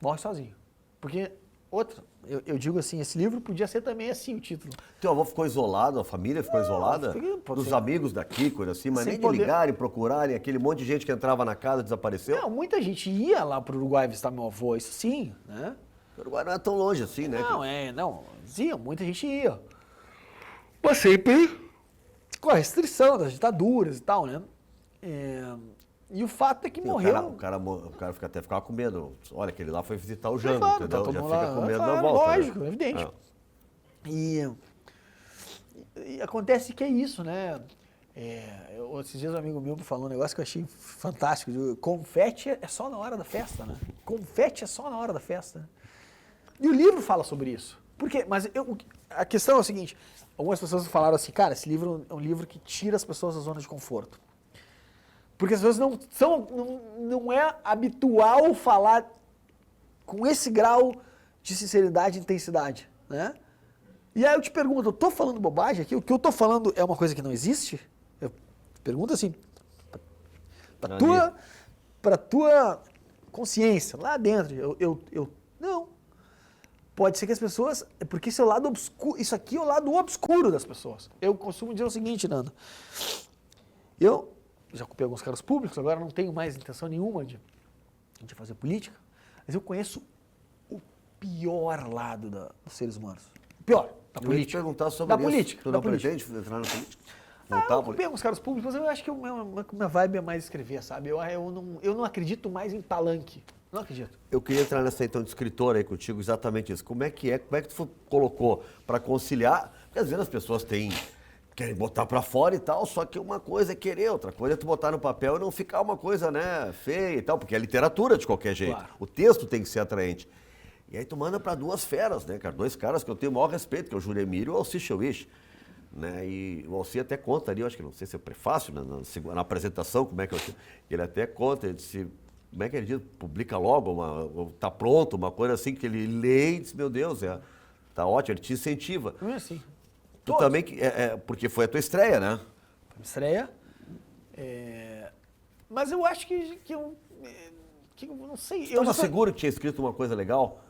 B: Morre sozinho. Porque, eu digo assim, esse livro podia ser também assim o título.
A: Teu avô ficou isolado, a família ficou isolada? Dos amigos daqui, coisa assim, mas nem de ligarem, procurarem, aquele monte de gente que entrava na casa desapareceu?
B: Não, muita gente ia lá pro Uruguai visitar meu avô, isso sim, né?
A: O Uruguai não é tão longe assim, né?
B: Muita gente ia. Mas sempre com a restrição das ditaduras e tal, né? E o fato é que morreu...
A: O cara até ficava com medo. Olha, aquele lá foi visitar o Jango,
B: claro,
A: entendeu?
B: Tá
A: já
B: fica
A: lá, com medo na volta.
B: Lógico, né? Evidente. E acontece que é isso, né? Esses dias um amigo meu me falou um negócio que eu achei fantástico. Confete é só na hora da festa, né? Confete é só na hora da festa. E o livro fala sobre isso. Por quê? Mas a questão é o seguinte, algumas pessoas falaram assim, cara, esse livro é um livro que tira as pessoas da zona de conforto. Porque as pessoas não é habitual falar com esse grau de sinceridade e intensidade, né? E aí eu te pergunto, eu tô falando bobagem aqui? O que eu tô falando é uma coisa que não existe? Eu pergunto assim, pra tua consciência, lá dentro, não. Pode ser que as pessoas, porque esse é o lado obscuro, isso aqui é o lado obscuro das pessoas. Eu costumo dizer o seguinte, Nando, eu já ocupei alguns cargos públicos, agora não tenho mais intenção nenhuma de fazer política, mas eu conheço o pior lado dos seres humanos. O pior, da política.
A: Eu ia te perguntar sobre
B: da
A: isso.
B: Política,
A: Tu
B: da
A: não
B: política.
A: pretende entrar na política?
B: Eu ocupei alguns cargos públicos, mas eu acho que minha vibe é mais escrever, sabe? Eu não acredito mais em palanque. Não acredito.
A: Eu queria entrar nessa então de escritor aí contigo, exatamente isso. Como é que tu colocou para conciliar? Porque às vezes as pessoas querem botar para fora e tal, só que uma coisa é querer, outra coisa é tu botar no papel e não ficar uma coisa, né, feia e tal, porque é literatura de qualquer jeito.
B: Claro.
A: O texto tem que ser atraente. E aí tu manda para duas feras, né, cara? Dois caras que eu tenho o maior respeito, que é o Juremir e o Alci Chewich. Né? E o Alci até conta ali, eu acho que não sei se é o prefácio, né, na apresentação, como é que ele até conta, ele disse, como é que ele diz, publica logo, tá pronto, uma coisa assim que ele lê e diz, meu Deus, tá ótimo, ele te incentiva.
B: Não é assim.
A: Tu também, porque foi a tua estreia, né?
B: Estreia. Mas eu acho que eu não sei.
A: Você estava seguro que tinha escrito uma coisa legal?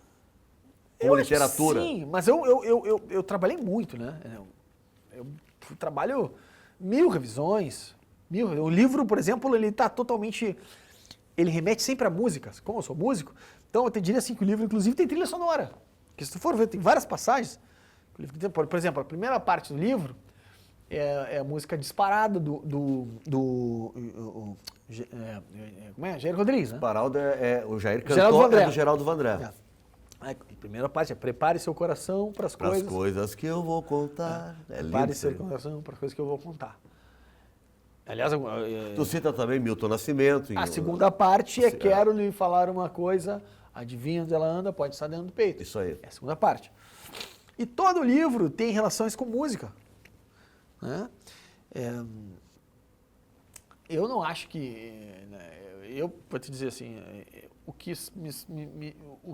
A: Como literatura?
B: Sim, mas eu trabalhei muito, né? Eu trabalho 1000 revisões. O livro, por exemplo, ele está totalmente... Ele remete sempre a músicas. Como eu sou músico, então eu te diria assim que o livro, inclusive, tem trilha sonora. Porque se tu for ver, tem várias passagens. Por exemplo, a primeira parte do livro é a música Disparado como é? Jair Rodrigues, né?
A: Disparado o Jair
B: Geraldo
A: cantor,
B: Vandré.
A: é do Geraldo Vandré.
B: A primeira parte é prepare seu coração para as
A: Para as
B: coisas.
A: coisas que eu vou contar.
B: Prepare seu coração para as coisas que eu vou contar. Aliás,
A: Tu cita também Milton Nascimento.
B: a segunda parte é quero lhe falar uma coisa, adivinha onde ela anda, pode estar dentro do peito.
A: Isso aí.
B: É a segunda parte. E todo livro tem relações com música. Né? Eu não acho que... Eu vou te dizer assim, o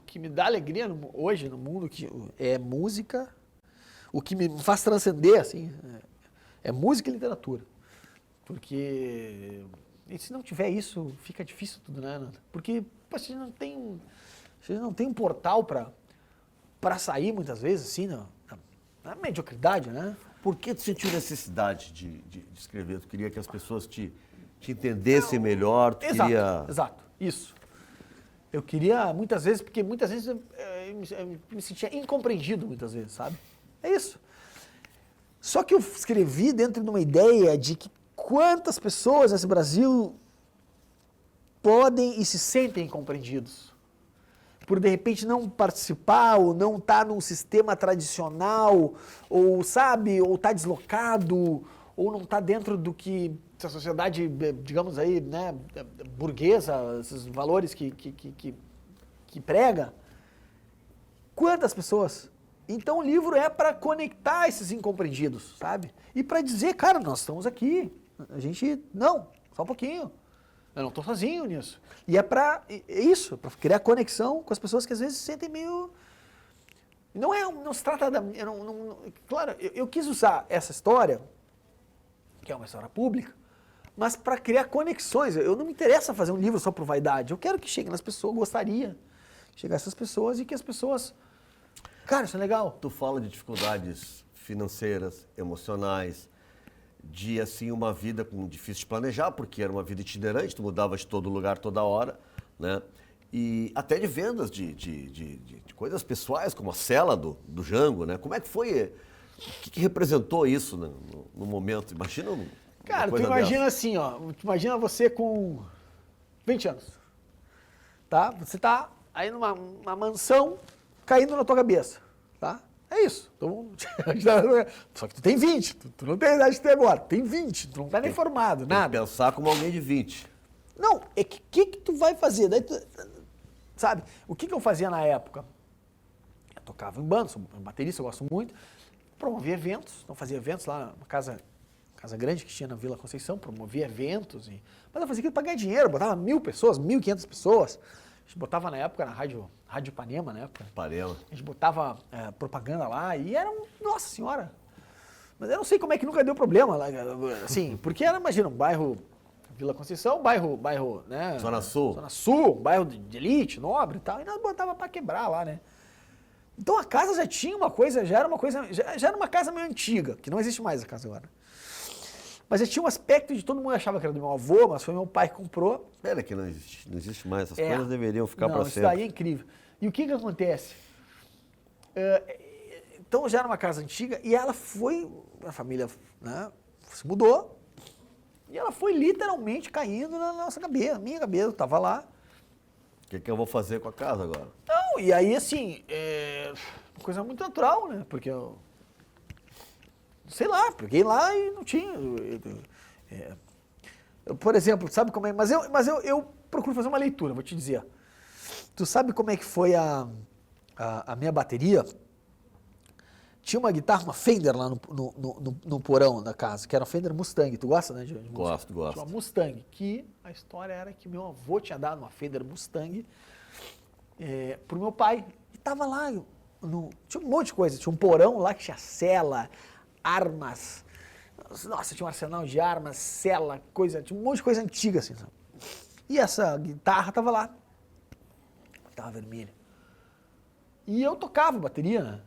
B: que me dá alegria hoje no mundo é música, o que me faz transcender assim, é música e literatura. Porque se não tiver isso, fica difícil tudo, né, Nanda? Porque a gente não tem um portal para sair muitas vezes, assim, na mediocridade, né?
A: Por que tu sentiu necessidade de escrever? Tu queria que as pessoas te entendessem melhor?
B: Exato, isso. Eu queria, muitas vezes, porque muitas vezes eu me sentia incompreendido, muitas vezes, sabe? É isso. Só que eu escrevi dentro de uma ideia de que quantas pessoas nesse Brasil podem e se sentem incompreendidos por, de repente, não participar ou não estar num sistema tradicional, ou, sabe, ou estar deslocado, ou não estar dentro do que a sociedade, digamos aí, né, burguesa, esses valores que prega. Quantas pessoas? Então o livro é para conectar esses incompreendidos, sabe? E para dizer, cara, nós estamos aqui. A gente, não, só um pouquinho. Eu não estou sozinho nisso. E é isso, para criar conexão com as pessoas que às vezes se sentem meio... Não se trata da... Claro, eu quis usar essa história, que é uma história pública, mas para criar conexões. Eu não me interessa fazer um livro só por vaidade. Eu quero que chegue nas pessoas, gostaria de chegar a essas pessoas e que as pessoas... Cara, isso é legal.
A: Tu fala de dificuldades financeiras, emocionais, de assim uma vida difícil de planejar, porque era uma vida itinerante, tu mudava de todo lugar toda hora, né? E até de vendas de coisas pessoais, como a cela do Django, né? Como é que foi? O que representou isso no momento? Imagina uma
B: Cara, tu
A: coisa
B: imagina
A: dessa.
B: assim, ó, tu imagina você com 20 anos, tá? Você tá aí numa mansão caindo na tua cabeça, tá? É isso. Só que tu tem 20, tu não tem a idade de ter agora, tem 20, tu não tá nem formado, nada.
A: Tem que pensar como alguém de 20.
B: Não, é que tu vai fazer? Daí sabe, o que eu fazia na época? tocava em banda, sou baterista, eu gosto muito. Promovia eventos, então fazia eventos lá, uma casa grande que tinha na Vila Conceição, promovia eventos. Mas eu fazia aquilo para ganhar dinheiro, botava 1.000 pessoas, 1.500 pessoas. A gente botava na época, na Rádio Ipanema, na época.
A: Panema.
B: A gente botava propaganda lá e era nossa senhora. Mas eu não sei como é que nunca deu problema lá, assim, porque era, imagina, um bairro, Vila Conceição, bairro, né?
A: Zona Sul.
B: Zona Sul, bairro de elite, nobre e tal, e nós botava para quebrar lá, né? Então a casa já tinha uma coisa, já era uma casa meio antiga, que não existe mais a casa agora. Mas já tinha um aspecto de todo mundo achava que era do meu avô, mas foi meu pai que comprou.
A: Pera que não existe mais, essas coisas deveriam ficar para sempre.
B: Isso daí é incrível. E o que acontece? Então já era uma casa antiga e ela foi, a família, né, se mudou, e ela foi literalmente caindo na nossa cabeça, minha cabeça, eu tava lá.
A: O que eu vou fazer com a casa agora?
B: Não, e aí assim, uma coisa muito natural, né, porque eu, sei lá, peguei lá e não tinha. Eu, por exemplo, sabe como é, mas eu procuro fazer uma leitura, vou te dizer. Tu sabe como é que foi a minha bateria? Tinha uma guitarra, uma Fender lá no porão da casa, que era uma Fender Mustang. Tu gosta, né? De
A: Gosto.
B: Tinha uma Mustang, que a história era que meu avô tinha dado uma Fender Mustang pro meu pai. E tava lá, tinha um monte de coisa. Tinha um porão lá que tinha cela, armas. Nossa, tinha um arsenal de armas, cela, coisa. Tinha um monte de coisa antiga, assim, sabe? E essa guitarra tava lá. Guitarra vermelha. E eu tocava bateria, né?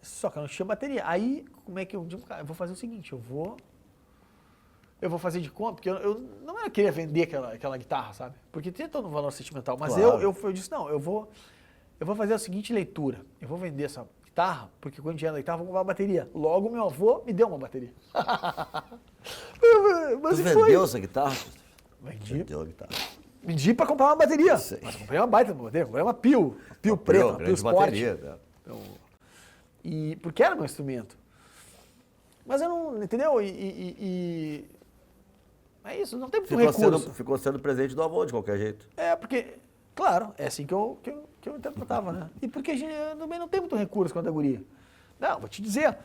B: Só que eu não tinha bateria. Aí, como é que eu digo, cara, eu vou fazer o seguinte, eu vou fazer de conta, porque eu não queria vender aquela guitarra, sabe? Porque tem todo um valor sentimental. Mas
A: claro.
B: eu disse, não, eu vou fazer a seguinte leitura. Eu vou vender essa guitarra, porque quando tinha a guitarra, eu vou comprar uma bateria. Logo, meu avô me deu uma bateria.
A: Mas tu vendeu essa guitarra?
B: Vendi.
A: Vendeu a guitarra.
B: Vendi pra comprar uma bateria.
A: Sei.
B: Mas eu comprei uma baita bateria, comprei uma Pio preta, uma Pio Sport.
A: Bateria, né?
B: Então, porque era meu instrumento. Mas eu não, entendeu? É isso, não tem muito recurso.
A: Ficou sendo presente do avô, de qualquer jeito.
B: Porque, claro, é assim que eu interpretava, né? E porque a gente também não tem muito recurso quando é guria. Não, vou te dizer,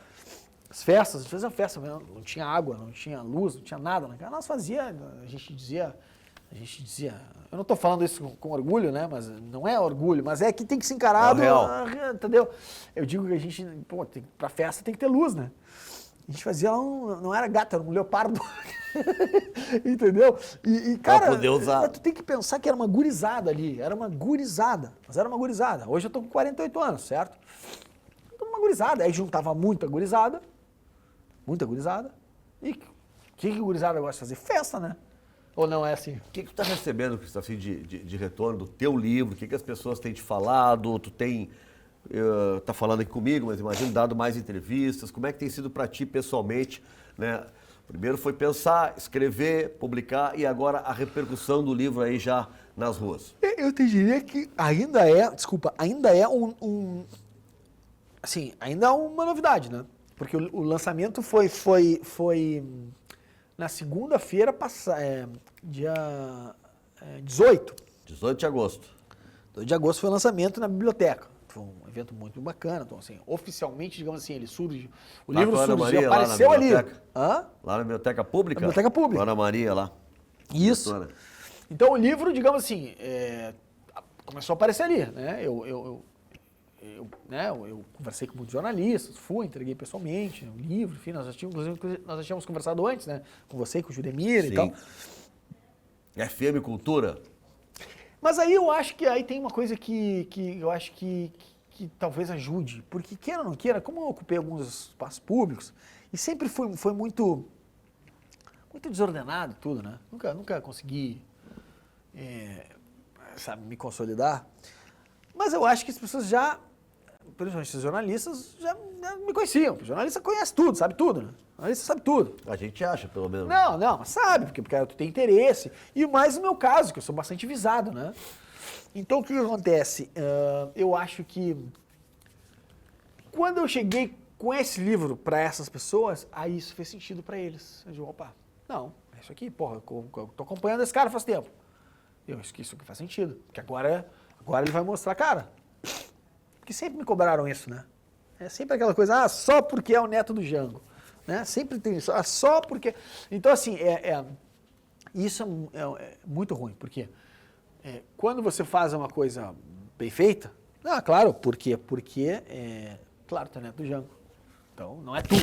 B: as festas, a gente fazia festa, não tinha água, não tinha luz, não tinha nada. Nós fazia, a gente dizia, eu não estou falando isso com orgulho, né? Mas não é orgulho, mas é que tem que ser encarado, entendeu? Eu digo que a gente, pra festa tem que ter luz, né? A gente fazia lá, não era gato, era um leopardo, entendeu? E cara,
A: pra poder usar.
B: Tu tem que pensar que era uma gurizada ali, mas era uma gurizada. Hoje eu tô com 48 anos, certo? Então uma gurizada, aí juntava muita gurizada, e o que a gurizada gosta de fazer? Festa, né? Ou não é assim?
A: O que tu tá recebendo, Cristo, assim, de retorno do teu livro? O que as pessoas têm te falado? Tu tem, tá falando aqui comigo, mas imagino dado mais entrevistas. Como é que tem sido para ti pessoalmente, né? Primeiro foi pensar, escrever, publicar e agora a repercussão do livro aí já nas ruas.
B: Eu te diria que ainda é ainda é uma novidade, né? Porque o lançamento foi na segunda-feira, dia 18.
A: 18 de agosto.
B: 2 de agosto foi o lançamento na biblioteca. Foi um evento muito bacana. Então, assim, oficialmente, digamos assim, ele surge. O livro surgiu, apareceu ali.
A: Hã? Lá na biblioteca pública?
B: Na biblioteca pública.
A: Lá na Maria, lá.
B: Isso. Então, o livro, digamos assim, começou a aparecer ali, né? Eu conversei com muitos jornalistas, entreguei pessoalmente o livro, enfim, nós já tínhamos conversado antes, né? Com você, com o Juremir e tal.
A: FM Cultura.
B: Mas aí eu acho que aí tem uma coisa que eu acho que talvez ajude, porque queira ou não queira, como eu ocupei alguns espaços públicos, e sempre foi muito desordenado tudo, né? Nunca consegui, me consolidar. Mas eu acho que as pessoas já, principalmente os jornalistas, já me conheciam. O jornalista conhece tudo, sabe tudo, né? O jornalista sabe tudo.
A: A gente acha, pelo menos.
B: Não, mas sabe, porque tu tem interesse. E mais no meu caso, que eu sou bastante visado, né? Então, o que acontece? Eu acho que quando eu cheguei com esse livro para essas pessoas, aí isso fez sentido para eles. Eu digo, opa, não, é isso aqui, porra, eu tô acompanhando esse cara faz tempo. Eu acho que isso aqui faz sentido, porque agora ele vai mostrar, cara, Porque sempre me cobraram isso, né? É sempre aquela coisa, só porque é o neto do Jango. Né? Sempre tem isso, só porque... Então, assim, isso é muito ruim, porque quando você faz uma coisa bem feita, claro, por quê? Porque, claro, tu é neto do Jango. Então, não é tu.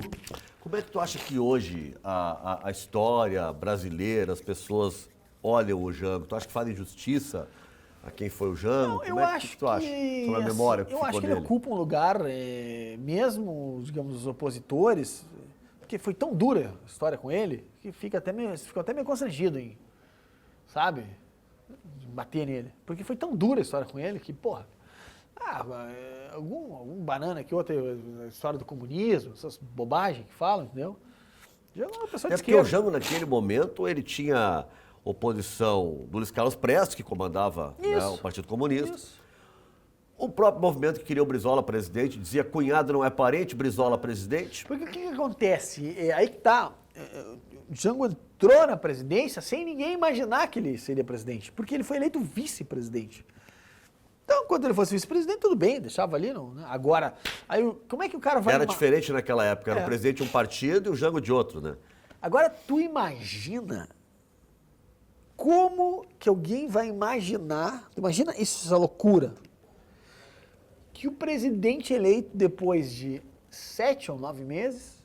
A: Como é que tu acha que hoje a história brasileira, as pessoas olham o Jango? Tu acha que fazem justiça a quem foi o Jango?
B: Não,
A: Como é que tu acha? Sobre a memória que
B: eu
A: ficou
B: acho que
A: dele?
B: ele ocupa um lugar, mesmo, digamos, os opositores, porque foi tão dura a história com ele, que ficou até meio constrangido em, sabe, bater nele. Porque foi tão dura a história com ele que, porra, algum banana que outra história do comunismo, essas bobagens que falam, entendeu? Jango é uma pessoa de
A: Porque
B: esquerda.
A: o Jango, naquele momento, ele tinha oposição do Luiz Carlos Prestes, que comandava, né, o Partido Comunista.
B: Isso.
A: O próprio movimento que queria o Brizola presidente dizia cunhado não é parente, Brizola presidente.
B: Porque o que acontece? Aí que tá. O Jango entrou na presidência sem ninguém imaginar que ele seria presidente, porque ele foi eleito vice-presidente. Então, quando ele fosse vice-presidente, tudo bem, deixava ali. Não, né? Agora, aí, como é que o cara vai...
A: Era diferente naquela época, era o presidente de um partido e o Jango de outro, né?
B: Agora, tu imagina como que alguém vai imaginar... Imagina isso, essa loucura. Que o presidente eleito depois de 7 ou 9 meses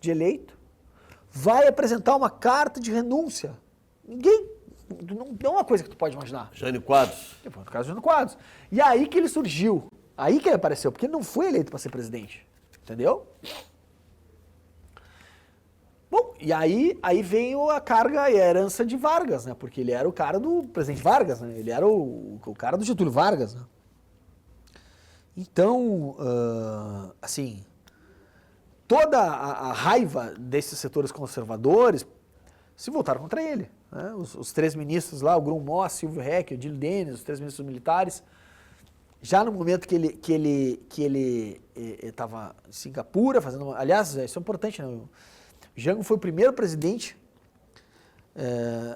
B: de eleito vai apresentar uma carta de renúncia. Ninguém... Não é uma coisa que tu pode imaginar.
A: Jânio Quadros.
B: No caso do Jânio Quadros. E aí que ele surgiu. Aí que ele apareceu, porque ele não foi eleito para ser presidente. Entendeu? Bom, e aí veio a carga e a herança de Vargas, né? Porque ele era o cara do presidente Vargas, né? Ele era o cara do Getúlio Vargas, né? Então, assim, toda a raiva desses setores conservadores se voltaram contra ele. Né? Os 3 ministros lá, o Grum Moss, Silvio Heck, o Odílio Denis, os 3 ministros militares, já no momento que ele estava em Singapura, fazendo... Aliás, isso é importante, né? O Jango foi o primeiro presidente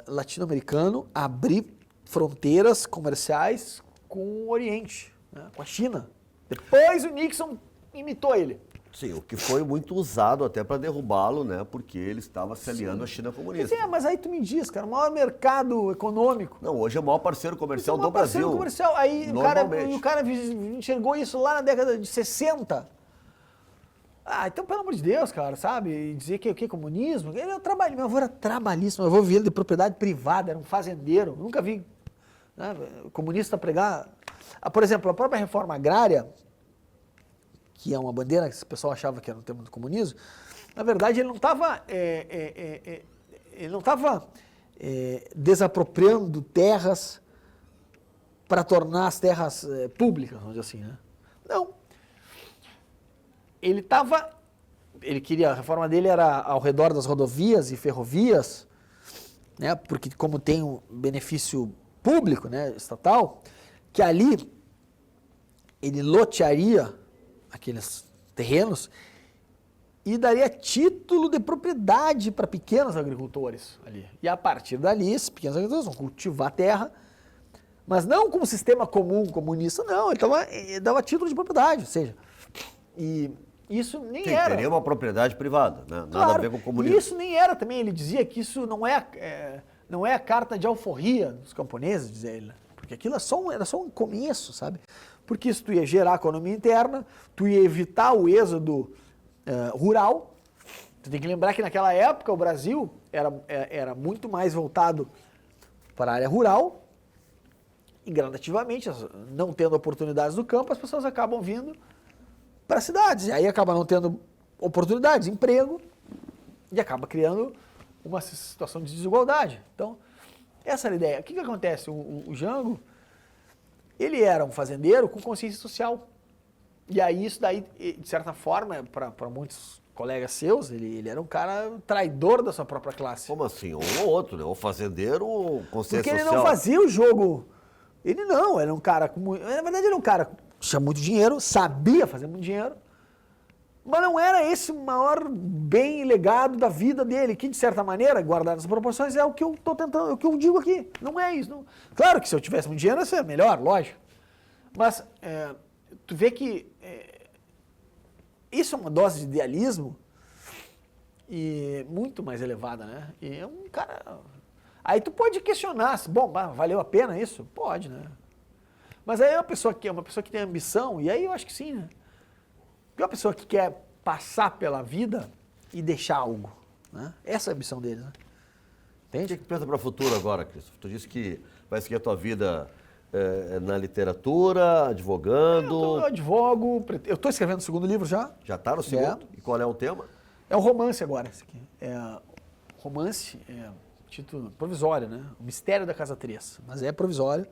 B: latino-americano a abrir fronteiras comerciais com o Oriente, né? Com a China. Depois o Nixon imitou ele.
A: Sim, o que foi muito usado até para derrubá-lo, né? Porque ele estava se aliando à China comunista.
B: Mas aí tu me diz, cara, o maior mercado econômico.
A: Não, hoje é o maior parceiro comercial do Brasil.
B: Comercial. Aí o cara enxergou isso lá na década de 60. Então, pelo amor de Deus, cara, sabe? E dizer que o que? Comunismo? Ele era meu avô era trabalhista, meu avô vivia de propriedade privada, era um fazendeiro. Nunca vi, né, comunista pregar. Por exemplo, a própria reforma agrária, que é uma bandeira que o pessoal achava que era no tema do comunismo, na verdade ele não estava desapropriando terras para tornar as terras públicas, vamos dizer assim, né? Não. Ele queria, a reforma dele era ao redor das rodovias e ferrovias, né? Porque como tem um benefício público, né, estatal, que ali ele lotearia aqueles terrenos e daria título de propriedade para pequenos agricultores ali. E a partir dali, esses pequenos agricultores vão cultivar a terra, mas não como sistema comum comunista, não, ele dava título de propriedade, ou seja, e isso nem era.
A: Teria uma propriedade privada, né? Nada
B: Claro,
A: a ver com o comunismo.
B: E isso nem era também, ele dizia que isso não é a carta de alforria dos camponeses, dizia ele, né? Porque aquilo era só um começo, sabe? Porque isso tu ia gerar economia interna, tu ia evitar o êxodo rural. Tu tem que lembrar que naquela época o Brasil era muito mais voltado para a área rural e gradativamente, não tendo oportunidades no campo, as pessoas acabam vindo para as cidades. E aí acaba não tendo oportunidades, emprego, e acaba criando uma situação de desigualdade. Então, essa era a ideia. O que acontece? O Jango, ele era um fazendeiro com consciência social. E aí isso daí, de certa forma, para muitos colegas seus, ele era um cara traidor da sua própria classe.
A: Como assim? Um ou outro, né? O fazendeiro, consciência
B: Porque ele
A: social.
B: não fazia o jogo. Ele não, era um cara com... Na verdade, ele era um cara que tinha muito dinheiro, sabia fazer muito dinheiro, mas não era esse o maior bem e legado da vida dele, que, de certa maneira, guardado as proporções, é o que eu estou tentando, é o que eu digo aqui. Não é isso. Não. Claro que se eu tivesse muito dinheiro, ia ser melhor, lógico. Mas tu vê que isso é uma dose de idealismo e muito mais elevada, né? E é um cara... Aí tu pode questionar, bom, valeu a pena isso? Pode, né? Mas aí é uma pessoa que tem ambição, e aí eu acho que sim, né? Porque é uma pessoa que quer passar pela vida e deixar algo, né? Essa é a ambição dele, né?
A: O que
B: Entende?
A: que pensa para o futuro agora, Christopher? Tu disse que vai seguir a tua vida na literatura, advogando.
B: Eu advogo, eu estou escrevendo o segundo livro já.
A: Já está no segundo? E qual é o tema?
B: É um romance agora, esse aqui. Romance, título provisório, né? O Mistério da Casa 3. Mas é provisório.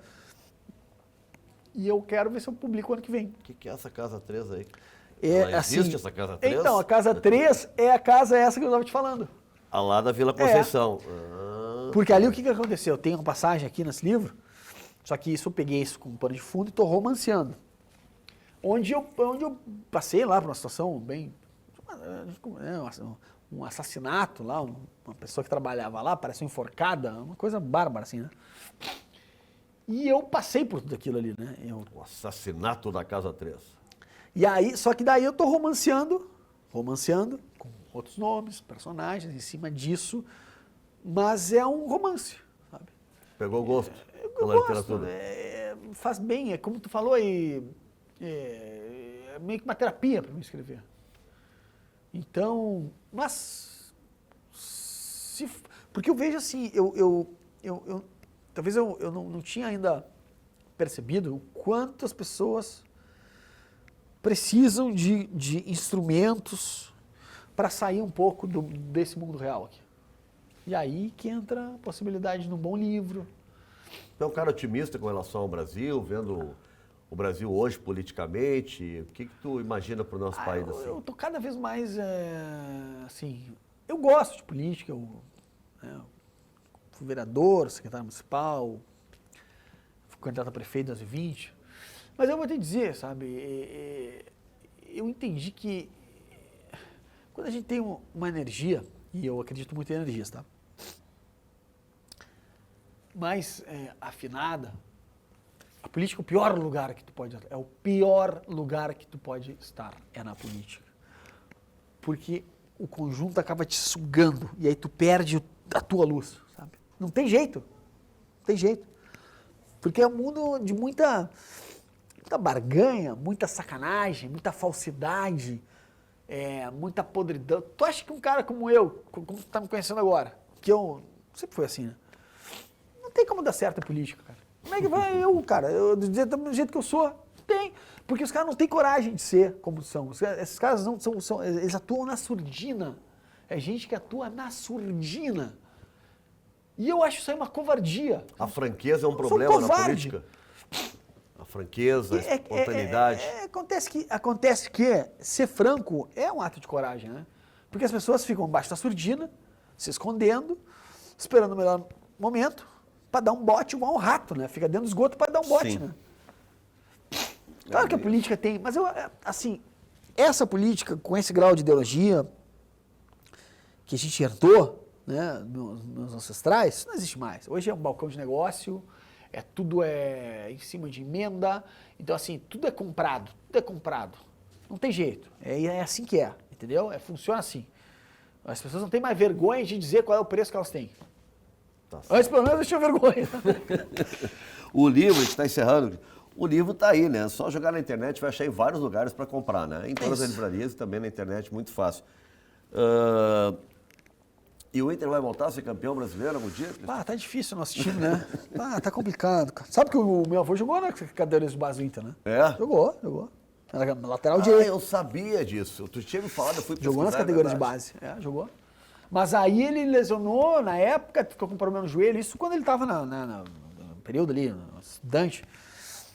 B: E eu quero ver se eu publico ano que vem.
A: O que é essa Casa 3 aí?
B: Existe
A: existe essa Casa 3?
B: Então, a Casa 3 é a casa essa que eu estava te falando.
A: A lá da Vila Conceição.
B: Porque ali o que aconteceu? Tem uma passagem aqui nesse livro, só que isso eu peguei isso como pano de fundo e estou romanceando. Onde eu passei lá por uma situação bem... um assassinato lá, uma pessoa que trabalhava lá, pareceu enforcada, uma coisa bárbara assim, né? E eu passei por tudo aquilo ali, né?
A: O assassinato da Casa 3.
B: E aí, só que daí eu tô romanceando, com outros nomes, personagens em cima disso, mas é um romance, sabe?
A: Pegou gosto
B: Eu
A: pela
B: gosto,
A: literatura.
B: faz bem, é como tu falou aí, é meio que uma terapia para mim escrever. Então, mas, porque eu vejo assim, talvez eu não tinha ainda percebido o quanto as pessoas precisam de instrumentos para sair um pouco desse mundo real aqui. E aí que entra a possibilidade de um bom livro.
A: Tu é um cara otimista com relação ao Brasil, vendo o Brasil hoje politicamente. O que tu imagina para o nosso país assim?
B: Eu tô cada vez mais, assim, eu gosto de política, fui vereador, secretário municipal, fui candidato a prefeito em 2020, mas eu vou te dizer, sabe, eu entendi que quando a gente tem uma energia, e eu acredito muito em energias, tá? Mais afinada, a política é o pior lugar que tu pode estar. É o pior lugar que tu pode estar, é na política. Porque o conjunto acaba te sugando e aí tu perde a tua luz, sabe? Não tem jeito. Não tem jeito. Porque é um mundo de muita barganha, muita sacanagem, muita falsidade, muita podridão. Tu acha que um cara como eu, como tu tá me conhecendo agora, que eu sempre fui assim, né? Não tem como dar certo a política, cara. Como é que vai eu, do jeito que eu sou? Tem. Porque os caras não têm coragem de ser como são. Esses caras não são, eles atuam na surdina. É gente que atua na surdina. E eu acho isso aí uma covardia.
A: A franqueza é um problema na política? A franqueza, a espontaneidade.
B: Acontece que ser franco é um ato de coragem, né? Porque as pessoas ficam embaixo da surdina, se escondendo, esperando o melhor momento, para dar um bote igual um rato, né? Fica dentro do esgoto para dar um bote, né? Claro que a política tem, mas assim, essa política com esse grau de ideologia que a gente herdou, né, meus ancestrais, isso não existe mais. Hoje é um balcão de negócio, tudo é em cima de emenda, então assim, tudo é comprado. Não tem jeito, é assim que é, entendeu? Funciona assim. As pessoas não têm mais vergonha de dizer qual é o preço que elas têm.
A: Tá.
B: Antes, pelo menos, eu tinha vergonha.
A: O livro, a gente está encerrando, o livro está aí, né? É só jogar na internet, vai achar em vários lugares para comprar, né? Em todas as livrarias e também na internet, muito fácil. E o Inter vai voltar a ser campeão brasileiro algum dia?
B: Tá difícil o nosso time, né? Tá complicado, cara. Sabe que o meu avô jogou na cadeira de base do Inter, né? Jogou. Era lateral direito.
A: Eu sabia disso. Tu tinha me falado, eu fui pesquisar.
B: Jogou nas categorias de base. Jogou. Mas aí ele lesionou, na época, ficou com problema no joelho, isso quando ele estava no período ali, no estudante.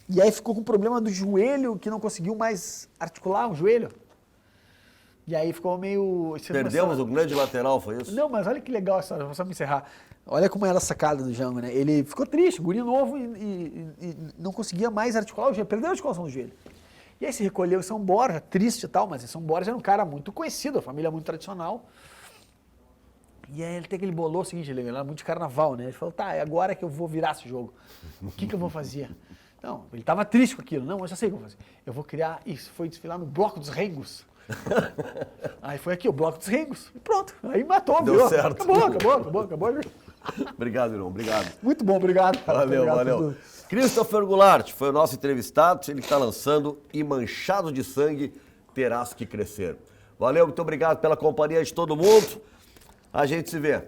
B: E aí ficou com problema do joelho, que não conseguiu mais articular o joelho. E aí ficou meio...
A: Perdemos o grande lateral, foi isso?
B: Não, mas olha que legal essa, vou só me encerrar. Olha como era a sacada do Jango, né? Ele ficou triste, guri novo, e não conseguia mais articular o joelho, perdeu a articulação do joelho. E aí se recolheu em São Borja, triste e tal, mas em São Borja era um cara muito conhecido, a família muito tradicional. E aí ele tem aquele bolou o seguinte, ele era muito de carnaval, né? Ele falou, tá, é agora que eu vou virar esse jogo. O que eu vou fazer? Não, ele estava triste com aquilo. Não, eu já sei o que eu vou fazer. Eu vou criar isso. Foi desfilar no Bloco dos Rengos. Aí foi aqui, o Bloco dos Rengos. E pronto. Aí matou,
A: Deu
B: viu?
A: certo.
B: Acabou.
A: Obrigado, irmão. Obrigado.
B: Muito bom, obrigado.
A: Valeu,
B: Obrigado por
A: valeu.
B: tudo.
A: Christopher Goulart foi o nosso entrevistado. Ele está lançando E Manchado de Sangue, Terás que Crescer. Valeu, muito obrigado pela companhia de todo mundo. A gente se vê.